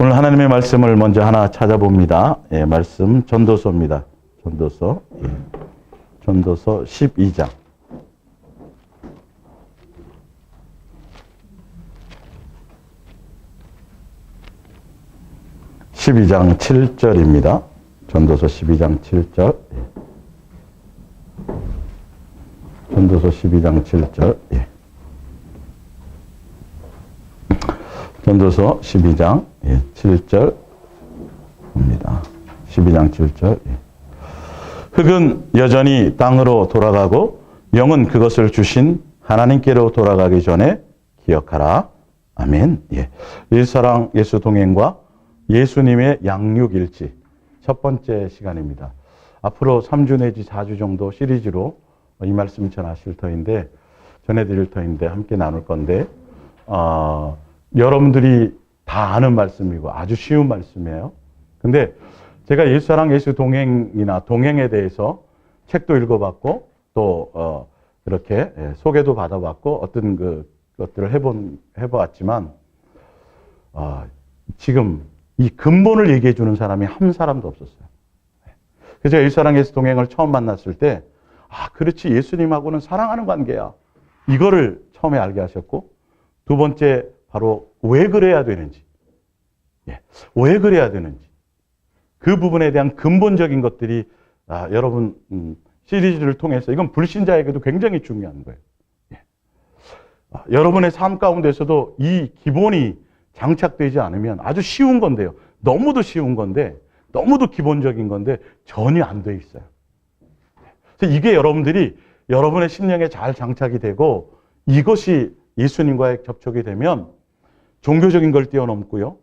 오늘 하나님의 말씀을 먼저 하나 찾아봅니다. 예, 말씀 전도서입니다. 전도서, 예. 전도서 12장. 12장 7절입니다. 전도서 12장 7절. 전도서 12장 7절. 예. 전도서 12장 7절입니다. 12장 7절. 예. 흙은 여전히 땅으로 돌아가고 영은 그것을 주신 하나님께로 돌아가기 전에 기억하라. 아멘. 예. 일사랑 예수 동행과 예수님의 양육일지 첫 번째 시간입니다. 앞으로 3주 내지 4주 정도 시리즈로 이 말씀 전해드릴 터인데 함께 나눌 건데 여러분들이 다 아는 말씀이고 아주 쉬운 말씀이에요. 근데 제가 예수사랑 예수 동행이나 동행에 대해서 책도 읽어봤고 또 이렇게 소개도 받아봤고 어떤 것들을 해보았지만 지금 이 근본을 얘기해 주는 사람이 한 사람도 없었어요. 그래서 제가 예수사랑 예수 동행을 처음 만났을 때 그렇지, 예수님하고는 사랑하는 관계야. 이거를 처음에 알게 하셨고, 두 번째 바로 왜 그래야 되는지, 왜 그래야 되는지 그 부분에 대한 근본적인 것들이 여러분 시리즈를 통해서, 이건 불신자에게도 굉장히 중요한 거예요. 여러분의 삶 가운데서도 이 기본이 장착되지 않으면 아주 쉬운 건데요. 너무도 쉬운 건데, 너무도 기본적인 건데 전혀 안 돼 있어요. 그래서 이게 여러분의 심령에 잘 장착이 되고 이것이 예수님과의 접촉이 되면 종교적인 걸 뛰어넘고요.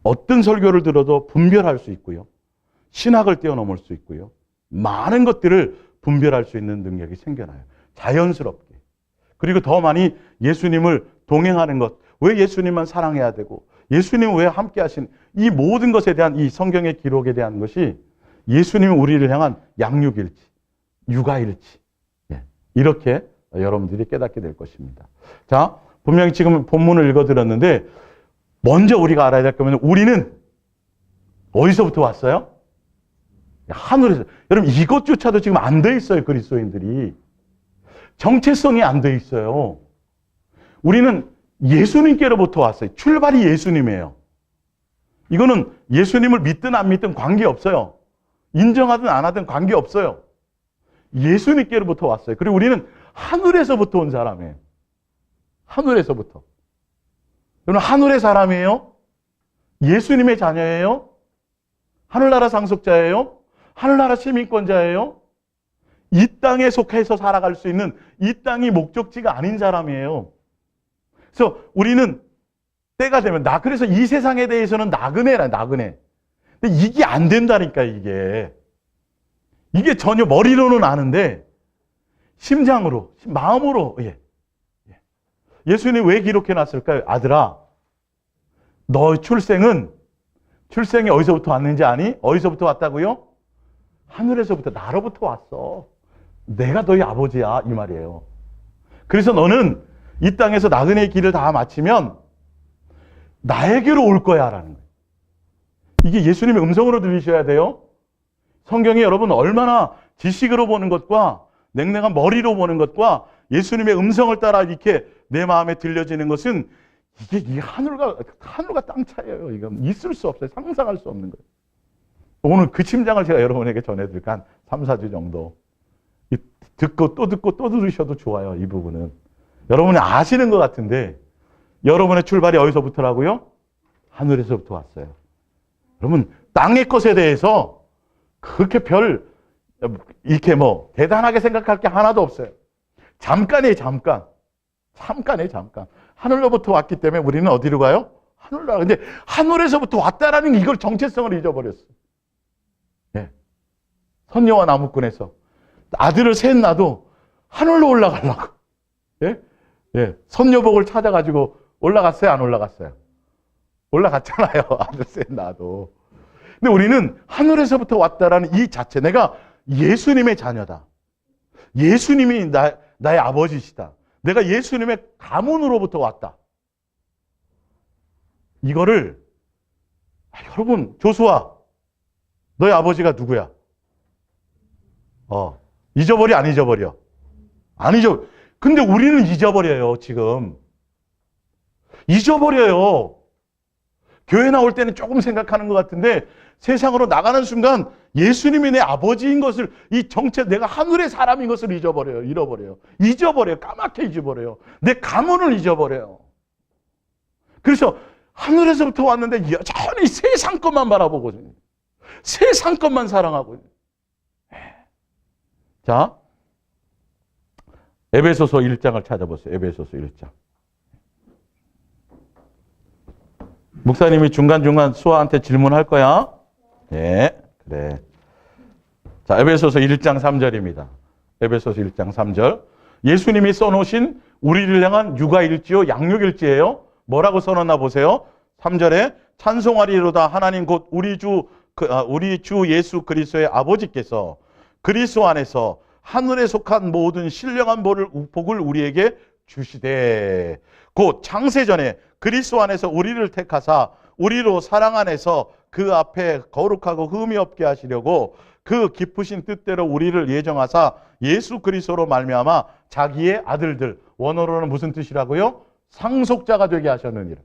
어떤 설교를 들어도 분별할 수 있고요. 신학을 뛰어넘을 수 있고요. 많은 것들을 분별할 수 있는 능력이 생겨나요. 자연스럽게. 그리고 더 많이 예수님을 동행하는 것, 왜 예수님만 사랑해야 되고 예수님은 왜 함께 하신 이 모든 것에 대한 이 성경의 기록에 대한 것이 예수님은 우리를 향한 양육일지 육아일지 이렇게 여러분들이 깨닫게 될 것입니다. 자, 분명히 지금 본문을 읽어드렸는데 먼저 우리가 알아야 될 거면 우리는 어디서부터 왔어요? 하늘에서. 여러분 이것조차도 지금 안 돼 있어요. 그리스도인들이. 정체성이 안 돼 있어요. 우리는 예수님께로부터 왔어요. 출발이 예수님이에요. 이거는 예수님을 믿든 안 믿든 관계없어요. 인정하든 안 하든 관계없어요. 예수님께로부터 왔어요. 그리고 우리는 하늘에서부터 온 사람이에요. 하늘에서부터. 여러분 하늘의 사람이에요? 예수님의 자녀예요? 하늘나라 상속자예요? 하늘나라 시민권자예요? 이 땅에 속해서 살아갈 수 있는 이 땅이 목적지가 아닌 사람이에요. 그래서 우리는 때가 되면 그래서 이 세상에 대해서는 나그네라. 근데 이게 안 된다니까 이게 전혀 머리로는 아는데 심장으로, 마음으로. 예수님이 왜 기록해 놨을까요? 아들아, 너 출생이 어디서부터 왔는지 아니? 어디서부터 왔다고요? 하늘에서부터, 나로부터 왔어. 내가 너희 아버지야, 이 말이에요. 그래서 너는 이 땅에서 나그네의 길을 다 마치면 나에게로 올 거야 라는 거예요. 이게 예수님의 음성으로 들리셔야 돼요. 성경이 여러분 얼마나 지식으로 보는 것과 냉랭한 머리로 보는 것과 예수님의 음성을 따라 이렇게 내 마음에 들려지는 것은 이게 하늘과 땅 차이예요. 이건 있을 수 없어요. 상상할 수 없는 거예요. 오늘 그 침장을 제가 여러분에게 전해드릴까 한 3, 4주 정도. 듣고 또 들으셔도 좋아요. 이 부분은. 여러분이 아시는 것 같은데 여러분의 출발이 어디서부터라고요? 하늘에서부터 왔어요. 여러분 땅의 것에 대해서 그렇게 이렇게 대단하게 생각할 게 하나도 없어요. 잠깐이에요. 잠깐. 하늘로부터 왔기 때문에 우리는 어디로 가요? 하늘로. 근데 하늘에서부터 왔다라는 이걸 정체성을 잊어버렸어요. 선녀와 나무꾼에서 아들을 셋 낳아도 하늘로 올라가려고. 선녀복을 찾아가지고 올라갔어요? 안 올라갔어요? 올라갔잖아요. 아들 셋 낳아도. 근데 우리는 하늘에서부터 왔다라는 이 자체, 내가 예수님의 자녀다. 예수님이 나의 아버지시다. 내가 예수님의 가문으로부터 왔다. 이거를 여러분, 조수아, 너희 아버지가 누구야? 잊어버려, 안 잊어버려? 안 잊어. 근데 우리는 잊어버려요, 지금. 잊어버려요. 교회 나올 때는 조금 생각하는 것 같은데 세상으로 나가는 순간 예수님이 내 아버지인 것을, 이 정체, 내가 하늘의 사람인 것을 잊어버려요. 잃어버려요. 잊어버려요. 까맣게 잊어버려요. 내 가문을 잊어버려요. 그래서 하늘에서부터 왔는데 여전히 세상 것만 바라보고 있어요. 세상 것만 사랑하고 있어요. 자, 에베소서 1장을 찾아보세요. 에베소서 1장. 목사님이 중간중간 수아한테 질문할 거야. 예, 그래. 자, 에베소서 1장 3절입니다. 에베소서 1장 3절. 예수님이 써놓으신 우리를 향한 육아일지요, 양육일지예요. 뭐라고 써놨나 보세요. 3절에 찬송하리로다 하나님 곧 우리 주 예수 그리스도의 아버지께서 그리스도 안에서 하늘에 속한 모든 신령한 복을 우리에게 주시되 곧 창세전에 그리스도 안에서 우리를 택하사 우리로 사랑 안에서 그 앞에 거룩하고 흠이 없게 하시려고 그 깊으신 뜻대로 우리를 예정하사 예수 그리스도로 말미암아 자기의 아들들, 원어로는 무슨 뜻이라고요? 상속자가 되게 하셨느니라.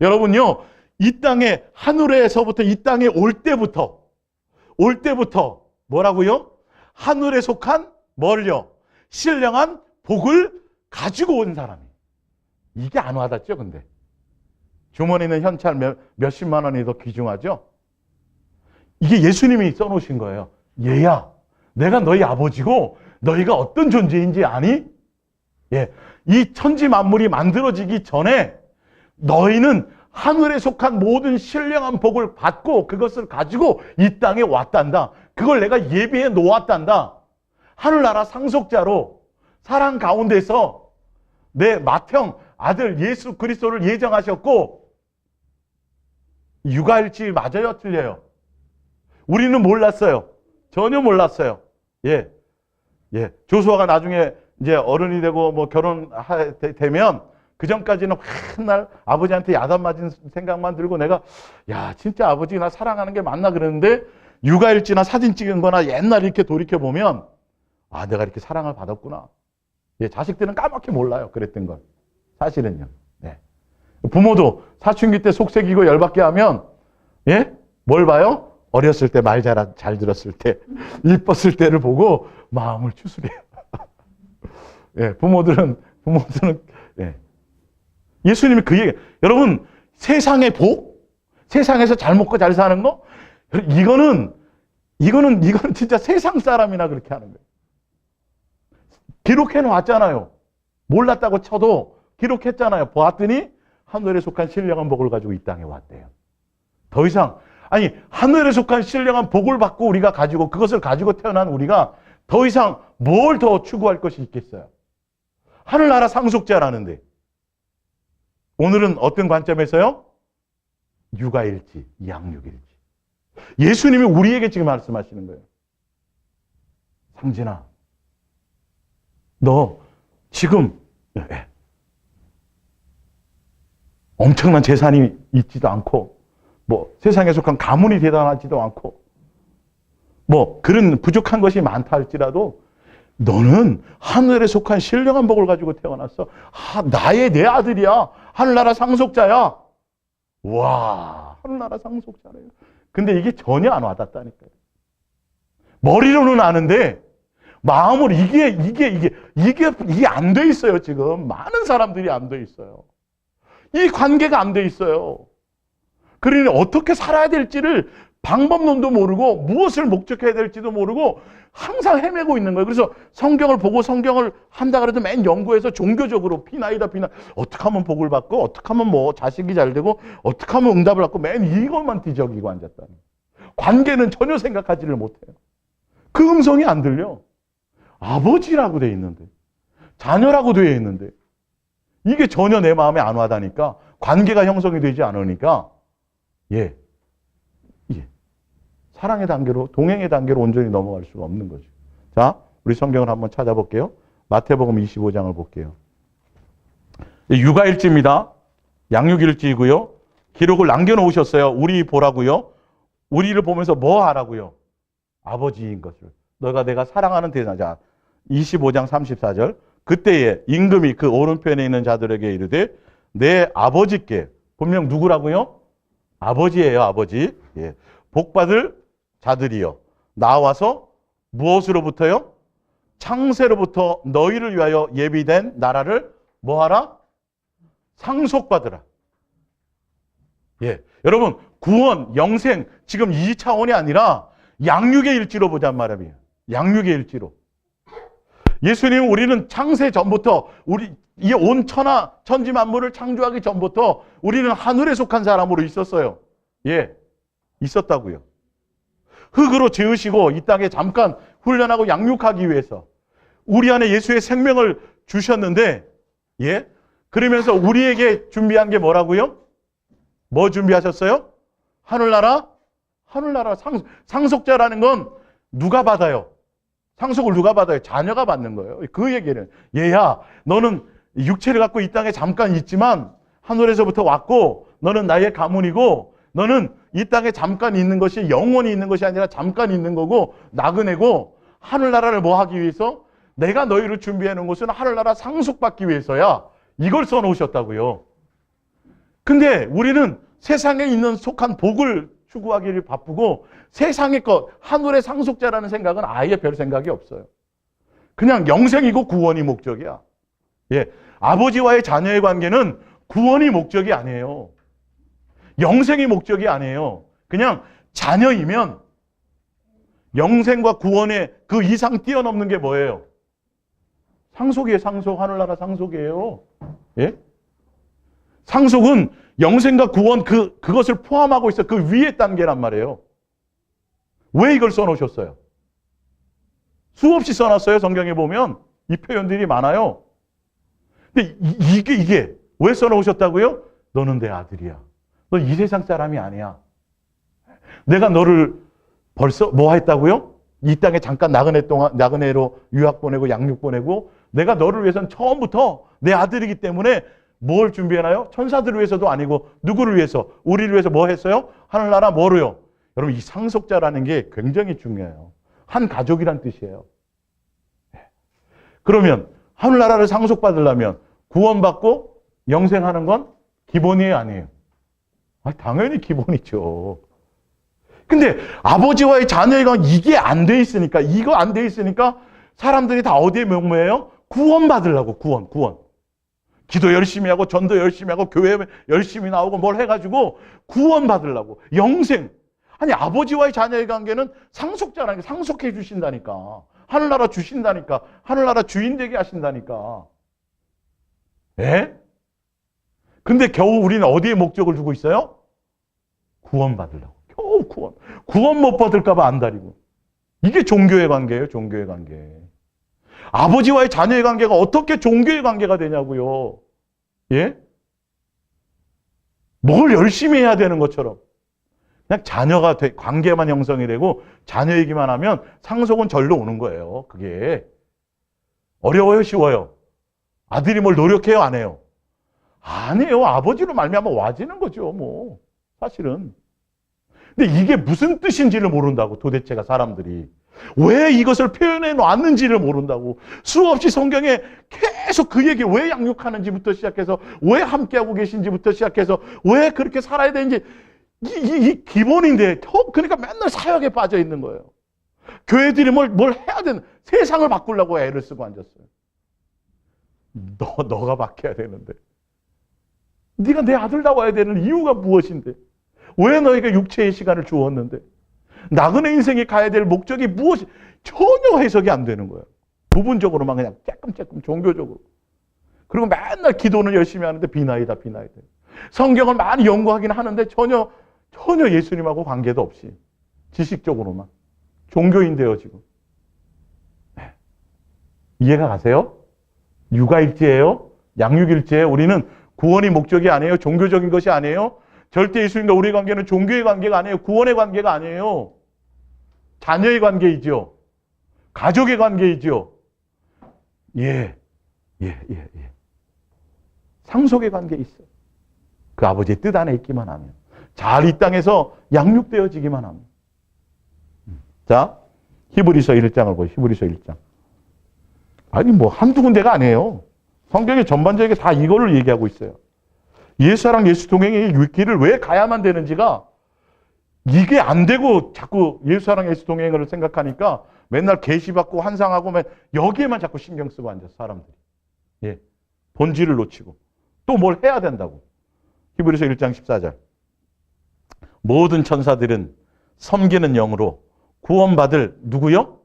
여러분요, 이 땅에 하늘에서부터 이 땅에 올 때부터 뭐라고요? 하늘에 속한 뭘요? 신령한 복을 가지고 온 사람이. 이게 안 와닿죠, 근데. 주머니는 현찰 몇십만 원이 더 귀중하죠? 이게 예수님이 써놓으신 거예요. 얘야, 내가 너희 아버지고 너희가 어떤 존재인지 아니? 예, 이 천지 만물이 만들어지기 전에 너희는 하늘에 속한 모든 신령한 복을 받고 그것을 가지고 이 땅에 왔단다. 그걸 내가 예비해 놓았단다. 하늘나라 상속자로 사랑 가운데서 내 맏형 아들 예수 그리스도를 예정하셨고, 육아일지 맞아요? 틀려요? 우리는 몰랐어요. 전혀 몰랐어요. 예. 조수아가 나중에 이제 어른이 되고 뭐 결혼되면 그 전까지는 맨날 아버지한테 야단 맞은 생각만 들고 내가 야, 진짜 아버지 나 사랑하는 게 맞나 그러는데 육아일지나 사진 찍은 거나 옛날 이렇게 돌이켜 보면 아, 내가 이렇게 사랑을 받았구나. 예, 자식들은 까맣게 몰라요. 그랬던 걸. 사실은요. 네. 부모도 사춘기 때 속색이고 열받게 하면 예? 뭘 봐요? 어렸을 때 말 잘 들었을 때, 이뻤을 때를 보고 마음을 추스려요. 예, 부모들은 예. 예수님이 그 얘기, 여러분, 세상의 복, 세상에서 잘 먹고 잘 사는 거, 이거는 진짜 세상 사람이나 그렇게 하는 거예요. 기록해 놓았잖아요. 몰랐다고 쳐도 기록했잖아요. 보았더니 하늘에 속한 신령한 복을 가지고 이 땅에 왔대요. 더 이상, 아니, 하늘에 속한 신령한 복을 받고 우리가 가지고, 그것을 가지고 태어난 우리가 더 이상 뭘 더 추구할 것이 있겠어요? 하늘나라 상속자라는데. 오늘은 어떤 관점에서요? 육아일지, 양육일지. 예수님이 우리에게 지금 말씀하시는 거예요. 상진아, 너 지금 엄청난 재산이 있지도 않고 뭐 세상에 속한 가문이 대단하지도 않고 뭐 그런 부족한 것이 많다 할지라도 너는 하늘에 속한 신령한 복을 가지고 태어났어. 내 아들이야. 하늘나라 상속자야. 와, 하늘나라 상속자래요. 근데 이게 전혀 안 와닿다니까요. 머리로는 아는데 마음으로 이게 안 돼 있어요. 지금 많은 사람들이 안 돼 있어요. 이 관계가 안 돼 있어요. 그러니 어떻게 살아야 될지를 방법론도 모르고 무엇을 목적해야 될지도 모르고 항상 헤매고 있는 거예요. 그래서 성경을 보고 성경을 한다 그래도 맨 연구해서 종교적으로 피나이다 어떻게 하면 복을 받고 어떻게 하면 뭐 자식이 잘 되고 어떻게 하면 응답을 받고 맨 이것만 뒤적이고 앉았다는 거예요. 관계는 전혀 생각하지를 못해요. 그 음성이 안 들려. 아버지라고 돼 있는데, 자녀라고 돼 있는데 이게 전혀 내 마음에 안 와닿으니까, 관계가 형성이 되지 않으니까 사랑의 단계로, 동행의 단계로 온전히 넘어갈 수가 없는 거죠. 자, 우리 성경을 한번 찾아볼게요. 마태복음 25장을 볼게요. 육아일지입니다. 양육일지이고요. 기록을 남겨놓으셨어요. 우리 보라고요. 우리를 보면서 뭐 하라고요? 아버지인 것을. 너가 내가 사랑하는 대상자. 25장 34절. 그때에 임금이 그 오른편에 있는 자들에게 이르되 내 아버지께, 분명 누구라고요? 아버지예요, 아버지. 예. 복받을 자들이요. 나와서 무엇으로부터요? 창세로부터 너희를 위하여 예비된 나라를 뭐하라? 상속받으라. 예. 여러분, 구원, 영생, 지금 이 차원이 아니라 양육의 일지로 보잔 말이에요. 양육의 일지로. 예수님은 우리는 창세 전부터, 이 온 천지 만물을 창조하기 전부터 우리는 하늘에 속한 사람으로 있었어요. 예. 있었다고요. 흙으로 지으시고 이 땅에 잠깐 훈련하고 양육하기 위해서 우리 안에 예수의 생명을 주셨는데, 예. 그러면서 우리에게 준비한 게 뭐라고요? 뭐 준비하셨어요? 하늘나라? 하늘나라 상속자라는 건 누가 받아요? 상속을 누가 받아요? 자녀가 받는 거예요. 그 얘기는, 얘야, 너는 육체를 갖고 이 땅에 잠깐 있지만 하늘에서부터 왔고 너는 나의 가문이고 너는 이 땅에 잠깐 있는 것이 영원히 있는 것이 아니라 잠깐 있는 거고 나그네고, 하늘나라를 뭐 하기 위해서? 내가 너희를 준비해 놓은 것은 하늘나라 상속받기 위해서야. 이걸 써놓으셨다고요. 근데 우리는 세상에 있는 속한 복을 추구하기를 바쁘고 세상의 것, 하늘의 상속자라는 생각은 아예 별 생각이 없어요. 그냥 영생이고 구원이 목적이야. 예, 아버지와의 자녀의 관계는 구원이 목적이 아니에요. 영생이 목적이 아니에요. 그냥 자녀이면 영생과 구원의 그 이상 뛰어넘는 게 뭐예요? 상속이에요. 상속. 하늘나라 상속이에요. 예? 상속은 영생과 구원 그것을 포함하고 있어. 그 위의 단계란 말이에요. 왜 이걸 써놓으셨어요? 수없이 써놨어요. 성경에 보면 이 표현들이 많아요. 근데 이게 왜 써놓으셨다고요? 너는 내 아들이야. 너 이 세상 사람이 아니야. 내가 너를 벌써 뭐 했다고요? 이 땅에 잠깐 나그네로 유학 보내고 양육 보내고 내가 너를 위해서는 처음부터 내 아들이기 때문에 뭘 준비해놔요? 천사들을 위해서도 아니고 누구를 위해서? 우리를 위해서 뭐 했어요? 하늘나라 뭐로요? 여러분, 이 상속자라는 게 굉장히 중요해요. 한 가족이란 뜻이에요. 그러면 하늘나라를 상속받으려면 구원받고 영생하는 건 기본이에요, 아니에요? 당연히 기본이죠. 근데 아버지와의 자녀의 관 이게 안 돼 있으니까, 이거 안 돼 있으니까 사람들이 다 어디에 명모해요? 구원받으려고, 구원. 기도 열심히 하고 전도 열심히 하고 교회 열심히 나오고 뭘 해가지고 구원받으려고. 영생. 아니, 아버지와의 자녀의 관계는 상속자라는 게 상속해 주신다니까. 하늘나라 주신다니까. 하늘나라 주인 되게 하신다니까. 예? 근데 겨우 우리는 어디에 목적을 두고 있어요? 구원받으려고. 겨우 구원. 구원 못 받을까 봐 안달이고. 이게 종교의 관계예요, 종교의 관계. 아버지와의 자녀의 관계가 어떻게 종교의 관계가 되냐고요. 예? 뭘 열심히 해야 되는 것처럼. 그냥 자녀가 관계만 형성이 되고 자녀 얘기만 하면 상속은 절로 오는 거예요. 그게. 어려워요, 쉬워요? 아들이 뭘 노력해요, 안 해요? 아니에요. 아버지로 말미암아 와지는 거죠, 뭐. 사실은. 근데 이게 무슨 뜻인지를 모른다고, 도대체가 사람들이. 왜 이것을 표현해 놨는지를 모른다고. 수없이 성경에 계속 그 얘기, 왜 양육하는지부터 시작해서, 왜 함께하고 계신지부터 시작해서, 왜 그렇게 살아야 되는지, 이 기본인데, 그러니까 맨날 사역에 빠져 있는 거예요. 교회들이 뭘 해야 되는, 세상을 바꾸려고 애를 쓰고 앉았어요. 너가 바뀌어야 되는데. 네가 내 아들 나와야 되는 이유가 무엇인데? 왜 너에게 육체의 시간을 주었는데? 나그네 인생이 가야 될 목적이 무엇이? 전혀 해석이 안 되는 거예요. 부분적으로만 그냥 조금 종교적으로. 그리고 맨날 기도는 열심히 하는데 비나이다. 성경을 많이 연구하긴 하는데 전혀 예수님하고 관계도 없이 지식적으로만. 종교인데요, 지금. 이해가 가세요? 육아일지예요? 양육일지예요? 우리는 구원이 목적이 아니에요. 종교적인 것이 아니에요. 절대 예수님과 우리의 관계는 종교의 관계가 아니에요. 구원의 관계가 아니에요. 자녀의 관계이죠. 가족의 관계이죠. 예. 상속의 관계 있어요. 그 아버지의 뜻 안에 있기만 하면, 잘 이 땅에서 양육되어지기만 하면. 자, 히브리서 1장을 보세요. 히브리서 1장. 아니 뭐 한두 군데가 아니에요. 성경의 전반적인 다 이거를 얘기하고 있어요. 예수랑 예수 동행의 길을 왜 가야만 되는지가, 이게 안 되고 자꾸 예수랑 예수 동행을 생각하니까 맨날 계시받고 환상하고 여기에만 자꾸 신경 쓰고 앉아 사람들이. 예. 본질을 놓치고 또 뭘 해야 된다고. 히브리서 1장 14절. 모든 천사들은 섬기는 영으로 구원받을 누구요?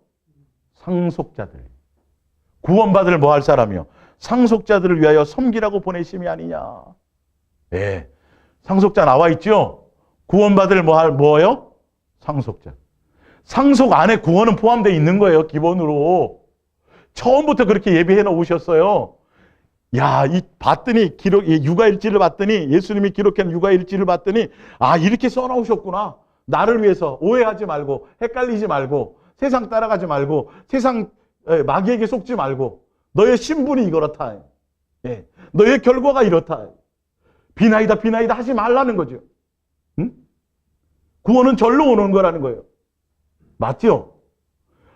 상속자들. 구원받을 뭐 할 사람이요? 상속자들을 위하여 섬기라고 보내심이 아니냐. 예. 상속자 나와 있죠? 구원받을 뭐예요? 상속자. 상속 안에 구원은 포함되어 있는 거예요, 기본으로. 처음부터 그렇게 예비해 놓으셨어요. 야, 봤더니 육아일지를 봤더니, 예수님이 기록한 육아일지를 봤더니, 아, 이렇게 써놓으셨구나. 나를 위해서 오해하지 말고, 헷갈리지 말고, 세상 따라가지 말고, 세상 마귀에게 속지 말고, 너의 신분이 이렇다. 예. 너의 결과가 이렇다. 비나이다 하지 말라는 거죠. 응? 구원은 절로 오는 거라는 거예요. 맞죠?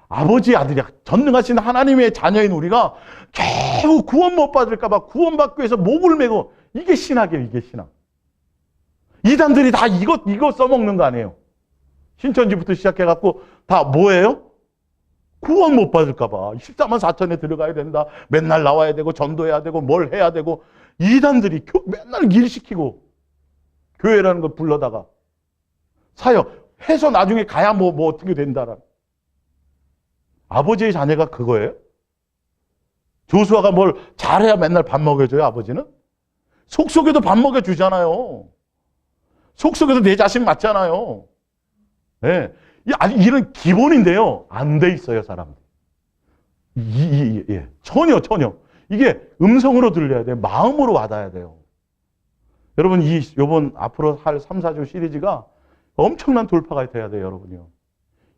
아버지 아들이 전능하신 하나님의 자녀인 우리가 겨우 구원 못 받을까 봐 구원받기 위해서 목을 메고, 이게 신학이에요. 이게 신학. 이단들이 다 이거 써먹는 거 아니에요. 신천지부터 시작해갖고 다 뭐예요? 구원 못 받을까 봐 14만 4천에 들어가야 된다. 맨날 나와야 되고 전도해야 되고 뭘 해야 되고, 이단들이 맨날 일 시키고 교회라는 걸 불러다가 사역 해서 나중에 가야 뭐 어떻게 된다라. 아버지의 자녀가 그거예요? 조수아가 뭘 잘해야 맨날 밥 먹여줘요, 아버지는? 속속에도 밥 먹여주잖아요. 속속에도 내 자식 맞잖아요. 네. 이런 기본인데요. 안 돼 있어요, 사람들. 예. 전혀. 이게 음성으로 들려야 돼요. 마음으로 와닿아야 돼요. 여러분, 요번 앞으로 할 3, 4주 시리즈가 엄청난 돌파가 돼야 돼요, 여러분요.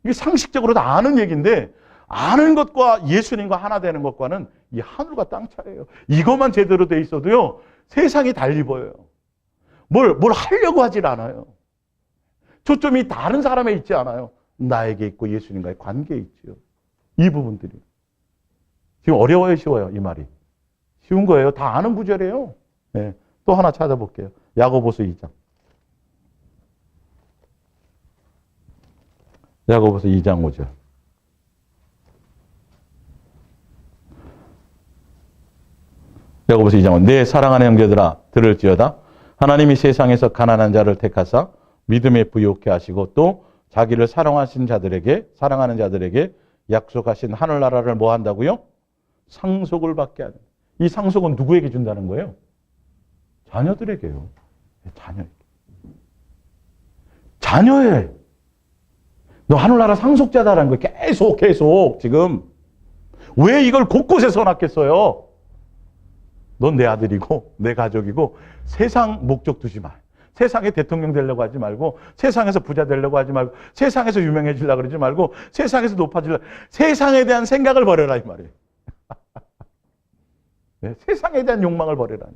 이게 상식적으로 다 아는 얘기인데, 아는 것과 예수님과 하나 되는 것과는 이 하늘과 땅 차이예요. 이것만 제대로 돼 있어도요, 세상이 달리 보여요. 뭘 하려고 하질 않아요. 초점이 다른 사람에 있지 않아요. 나에게 있고 예수님과의 관계에 있죠. 이 부분들이. 지금 어려워요, 쉬워요, 이 말이? 쉬운 거예요. 다 아는 구절이에요. 네. 또 하나 찾아볼게요. 야고보서 2장. 야고보서 2장 5절. 야고보서 2장 5절. 내 사랑하는 형제들아, 들을지어다. 하나님이 세상에서 가난한 자를 택하사 믿음에 부요케 하시고 또 자기를 사랑하는 자들에게 약속하신 하늘나라를 뭐 한다고요? 상속을 받게 하는. 이 상속은 누구에게 준다는 거예요? 자녀들에게요. 자녀에게. 자녀에. 너 하늘나라 상속자다라는 거 계속 지금. 왜 이걸 곳곳에 써놨겠어요? 넌 내 아들이고 내 가족이고 세상 목적 두지 마. 세상에 대통령 되려고 하지 말고, 세상에서 부자 되려고 하지 말고, 세상에서 유명해지려고 그러지 말고, 세상에서 높아지려고, 세상에 대한 생각을 버려라 이 말이에요. 네, 세상에 대한 욕망을 버려라.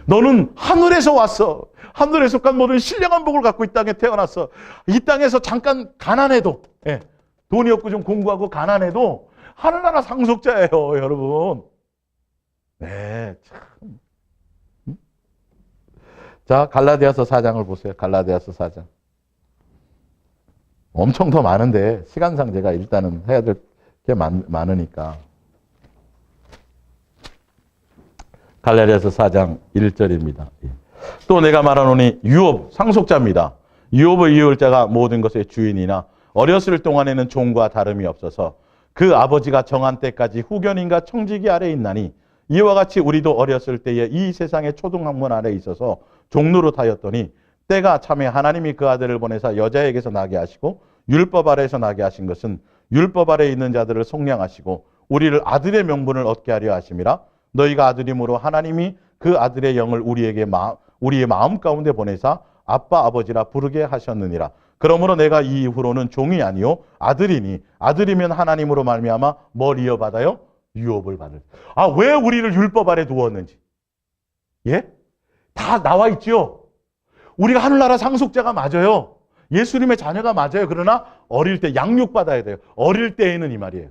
너는 하늘에서 왔어. 하늘에 속한 모든 신령한 복을 갖고 이 땅에 태어났어. 이 땅에서 잠깐 가난해도, 네, 돈이 없고 좀 공부하고 가난해도 하늘나라 상속자예요, 여러분. 네, 참. 자, 갈라디아서 4장을 보세요. 갈라디아서 4장. 엄청 더 많은데 시간상 제가 일단은 해야 될 게 많으니까. 갈라디아서 4장 1절입니다. 또 내가 말하노니 유업, 상속자입니다. 유업의 유월자가 모든 것의 주인이나 어렸을 동안에는 종과 다름이 없어서 그 아버지가 정한 때까지 후견인과 청지기 아래에 있나니 이와 같이 우리도 어렸을 때에 이 세상의 초등학문 아래에 있어서 종노릇 하였더니 때가 참에 하나님이 그 아들을 보내사 여자에게서 나게 하시고 율법 아래에서 나게 하신 것은 율법 아래에 있는 자들을 속량하시고 우리를 아들의 명분을 얻게 하려 하심이라. 너희가 아들이므로 하나님이 그 아들의 영을 우리의 마음 가운데 보내사 아빠 아버지라 부르게 하셨느니라. 그러므로 내가 이 이후로는 종이 아니요 아들이니 아들이면 하나님으로 말미암아 뭘 이어받아요? 유업을 받을. 왜 우리를 율법 아래 두었는지. 예? 다 나와 있죠. 우리가 하늘나라 상속자가 맞아요. 예수님의 자녀가 맞아요. 그러나 어릴 때 양육받아야 돼요. 어릴 때에는 이 말이에요.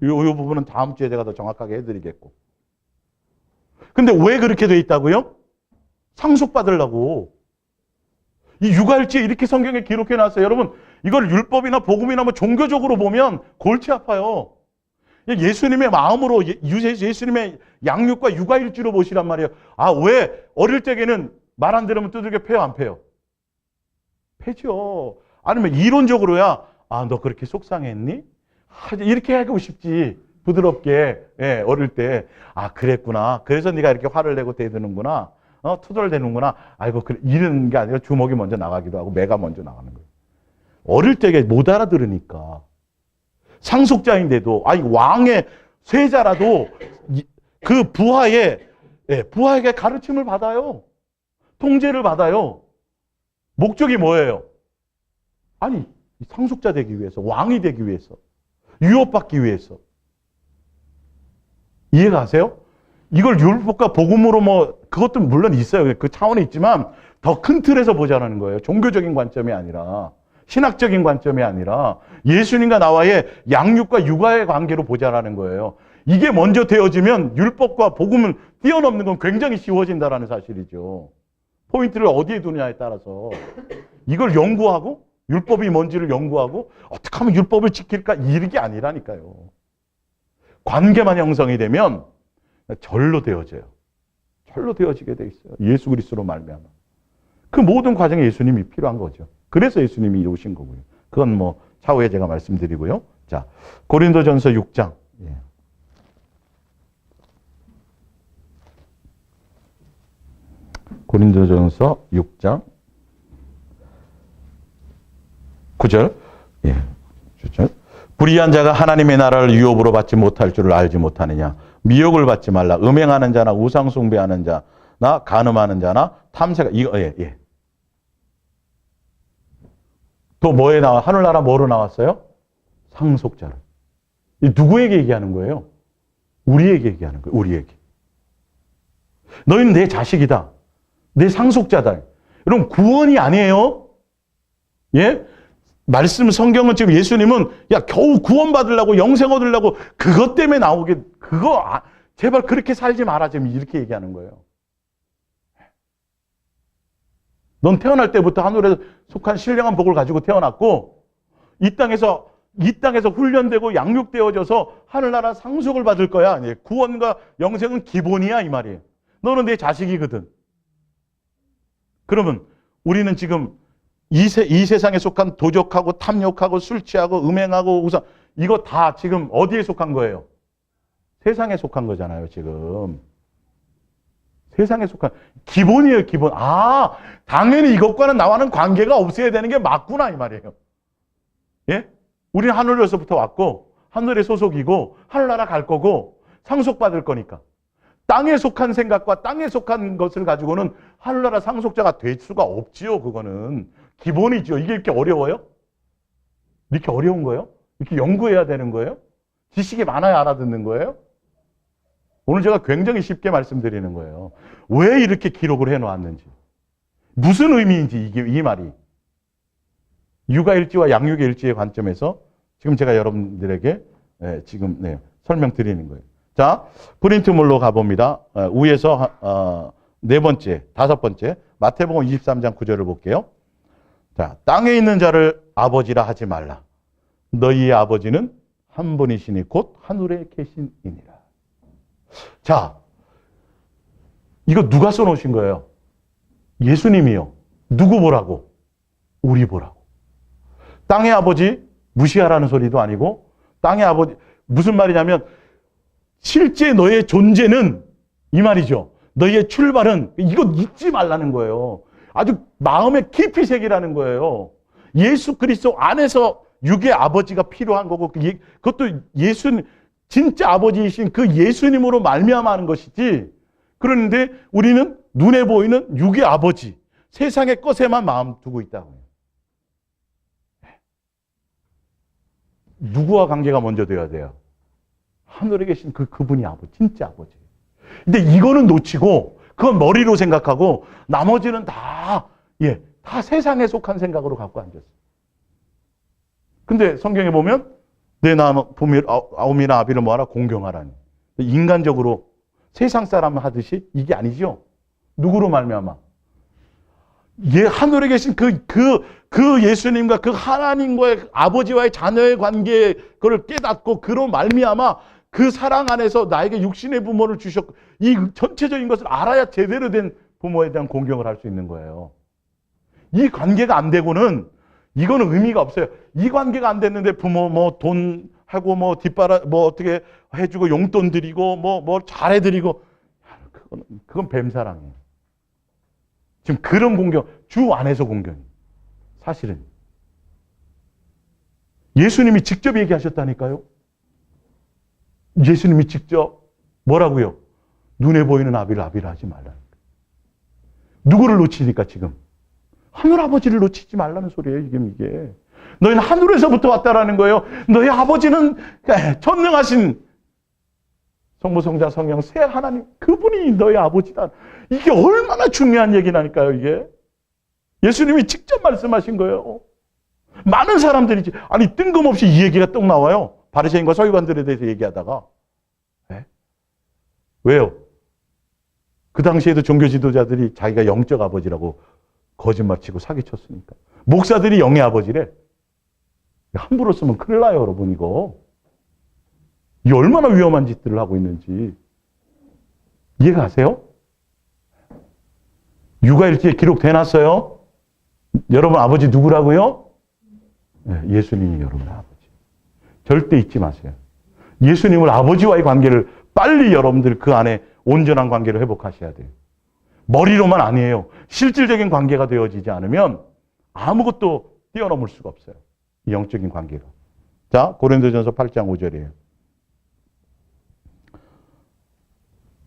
이 부분은 다음 주에 제가 더 정확하게 해드리겠고. 근데 왜 그렇게 돼 있다고요? 상속받으려고. 이 육아일지에 이렇게 성경에 기록해 놨어요. 여러분, 이걸 율법이나 복음이나 뭐 종교적으로 보면 골치 아파요. 예수님의 마음으로, 예수님의 양육과 육아일지로 보시란 말이에요. 아, 왜 어릴 적에는 말 안 들으면 두들겨 패요, 안 패요? 패죠. 아니면 이론적으로야, 아, 너 그렇게 속상했니? 이렇게 하고 싶지. 부드럽게, 예, 어릴 때. 아, 그랬구나. 그래서 네가 이렇게 화를 내고 대드는구나. 투덜대는구나. 아이고, 그래. 이런 게 아니라 주먹이 먼저 나가기도 하고, 매가 먼저 나가는 거예요. 어릴 때 못 알아들으니까. 상속자인데도, 아니, 왕의 세자라도 그 부하에게 가르침을 받아요. 통제를 받아요. 목적이 뭐예요? 아니, 상속자 되기 위해서, 왕이 되기 위해서, 유업받기 위해서. 이해가 가세요? 이걸 율법과 복음으로 뭐, 그것도 물론 있어요. 그 차원에 있지만, 더 큰 틀에서 보자는 거예요. 종교적인 관점이 아니라, 신학적인 관점이 아니라, 예수님과 나와의 양육과 육아의 관계로 보자라는 거예요. 이게 먼저 되어지면 율법과 복음을 뛰어넘는 건 굉장히 쉬워진다는 사실이죠. 포인트를 어디에 두느냐에 따라서. 이걸 연구하고, 율법이 뭔지를 연구하고, 어떻게 하면 율법을 지킬까? 이런 게 아니라니까요. 관계만 형성이 되면 절로 되어져요. 절로 되어지게 돼 있어요. 예수 그리스도로 말미암아. 그 모든 과정에 예수님이 필요한 거죠. 그래서 예수님이 오신 거고요. 그건 뭐 차후에 제가 말씀드리고요. 자, 고린도전서 6장. 예. 고린도전서 6장 9절. 예. 9절. 불의한 자가 하나님의 나라를 유업으로 받지 못할 줄을 알지 못하느냐. 미혹을 받지 말라. 음행하는 자나 우상 숭배하는 자나 간음하는 자나 탐색가 이거 예. 또 뭐에 나와? 하늘나라 뭐로 나왔어요? 상속자를. 누구에게 얘기하는 거예요? 우리에게 얘기하는 거예요. 우리에게. 너희는 내 자식이다. 내 상속자다. 여러분 구원이 아니에요. 예? 말씀 성경은 지금 예수님은 야 겨우 구원받으려고 영생 얻으려고 그것 때문에 나오게 제발 그렇게 살지 마라 지금 이렇게 얘기하는 거예요. 넌 태어날 때부터 하늘에 속한 신령한 복을 가지고 태어났고 이 땅에서 훈련되고 양육되어져서 하늘나라 상속을 받을 거야. 구원과 영생은 기본이야 이 말이에요. 너는 내 자식이거든. 그러면 우리는 지금 이 세상에 속한 도적하고 탐욕하고 술 취하고 음행하고 우상 이거 다 지금 어디에 속한 거예요? 세상에 속한 거잖아요 지금. 세상에 속한 기본이에요 기본. 아 당연히 이것과는 나와는 관계가 없어야 되는 게 맞구나 이 말이에요. 예? 우리는 하늘에서부터 왔고 하늘의 소속이고 하늘나라 갈 거고 상속받을 거니까. 땅에 속한 생각과 땅에 속한 것을 가지고는 하늘나라 상속자가 될 수가 없지요. 그거는 기본이죠. 이게 이렇게 어려워요? 이렇게 어려운 거예요? 이렇게 연구해야 되는 거예요? 지식이 많아야 알아듣는 거예요? 오늘 제가 굉장히 쉽게 말씀드리는 거예요. 왜 이렇게 기록을 해놓았는지. 무슨 의미인지 이 말이. 육아일지와 양육일지의 관점에서 지금 제가 여러분들에게 지금 설명드리는 거예요. 자, 프린트물로 가봅니다. 위에서 네 번째, 다섯 번째, 마태복음 23장 9절을 볼게요. 자, 땅에 있는 자를 아버지라 하지 말라. 너희의 아버지는 한 분이시니 곧 하늘에 계신이니라. 자, 이거 누가 써놓으신 거예요? 예수님이요. 누구 보라고? 우리 보라고. 땅의 아버지 무시하라는 소리도 아니고 땅의 아버지 무슨 말이냐면 실제 너의 존재는 이 말이죠. 너의 출발은 이거 잊지 말라는 거예요. 아주 마음에 깊이 새기라는 거예요. 예수 그리스도 안에서 육의 아버지가 필요한 거고 그것도 진짜 아버지이신 그 예수님으로 말미암아 하는 것이지. 그런데 우리는 눈에 보이는 육의 아버지, 세상의 것에만 마음 두고 있다고요. 누구와 관계가 먼저 되어야 돼요? 하늘에 계신 그분이 아버지, 진짜 아버지. 근데 이거는 놓치고 그건 머리로 생각하고 나머지는 다 세상에 속한 생각으로 갖고 앉았어요. 근데 성경에 보면 내 아우미나 아비를 뭐하라? 공경하라니. 인간적으로 세상 사람 하듯이 이게 아니죠. 누구로 말미암아? 하늘에 계신 그 예수님과 그 하나님과의 아버지와의 자녀의 관계 그걸 깨닫고 그로 말미암아 그 사랑 안에서 나에게 육신의 부모를 주셨고 이 전체적인 것을 알아야 제대로 된 부모에 대한 공경을 할 수 있는 거예요. 이 관계가 안 되고는 이거는 의미가 없어요. 이 관계가 안 됐는데 부모 뭐 돈 하고 뭐 뒷바라 뭐 어떻게 해주고 용돈 드리고 뭐 잘해드리고 그건 뱀사랑이에요. 지금 그런 공경, 주 안에서 공경이 사실은 예수님이 직접 얘기하셨다니까요. 예수님이 직접 뭐라고요? 눈에 보이는 아비를 하지 말라. 누구를 놓치니까 지금? 하늘 아버지를 놓치지 말라는 소리예요. 이게. 너희는 하늘에서부터 왔다라는 거예요. 너희 아버지는 전능하신 성부, 성자, 성령 세 하나님 그분이 너희 아버지다. 이게 얼마나 중요한 얘기라니까요. 이게. 예수님이 직접 말씀하신 거예요. 많은 사람들이 아니 뜬금없이 이 얘기가 또 나와요. 바리새인과 서기관들에 대해서 얘기하다가 왜요? 그 당시에도 종교 지도자들이 자기가 영적 아버지라고 거짓말치고 사기쳤으니까. 목사들이 영의 아버지래. 함부로 쓰면 큰일 나요, 여러분 이거. 이 얼마나 위험한 짓들을 하고 있는지 이해가 가세요? 육아일지에 기록돼놨어요. 여러분 아버지 누구라고요? 네, 예수님이 여러분의 아버지. 절대 잊지 마세요. 예수님을 아버지와의 관계를 빨리 여러분들 그 안에 온전한 관계를 회복하셔야 돼요. 머리로만 아니에요. 실질적인 관계가 되어지지 않으면 아무것도 뛰어넘을 수가 없어요. 이 영적인 관계가. 자, 고린도전서 8장 5절이에요.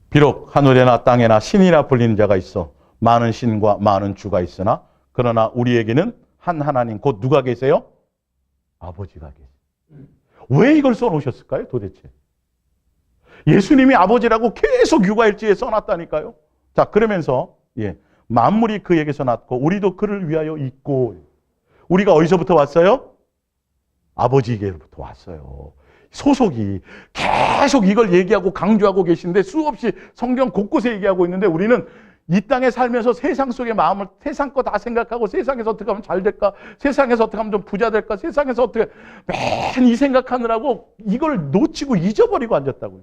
비록 하늘에나 땅에나 신이라 불리는 자가 있어 많은 신과 많은 주가 있으나 그러나 우리에게는 한 하나님 곧 누가 계세요? 아버지가 계세요. 왜 이걸 써놓으셨을까요? 도대체. 예수님이 아버지라고 계속 육아일지에 써놨다니까요. 자, 그러면서 만물이 그에게서 났고 우리도 그를 위하여 있고 우리가 어디서부터 왔어요? 아버지에게부터 왔어요. 소속이 계속 이걸 얘기하고 강조하고 계신데 수없이 성경 곳곳에 얘기하고 있는데 우리는 이 땅에 살면서 세상 속의 마음을 세상 거 다 생각하고 세상에서 어떻게 하면 잘 될까? 세상에서 어떻게 하면 좀 부자 될까? 세상에서 어떻게 맨 이 생각하느라고 이걸 놓치고 잊어버리고 앉았다고요.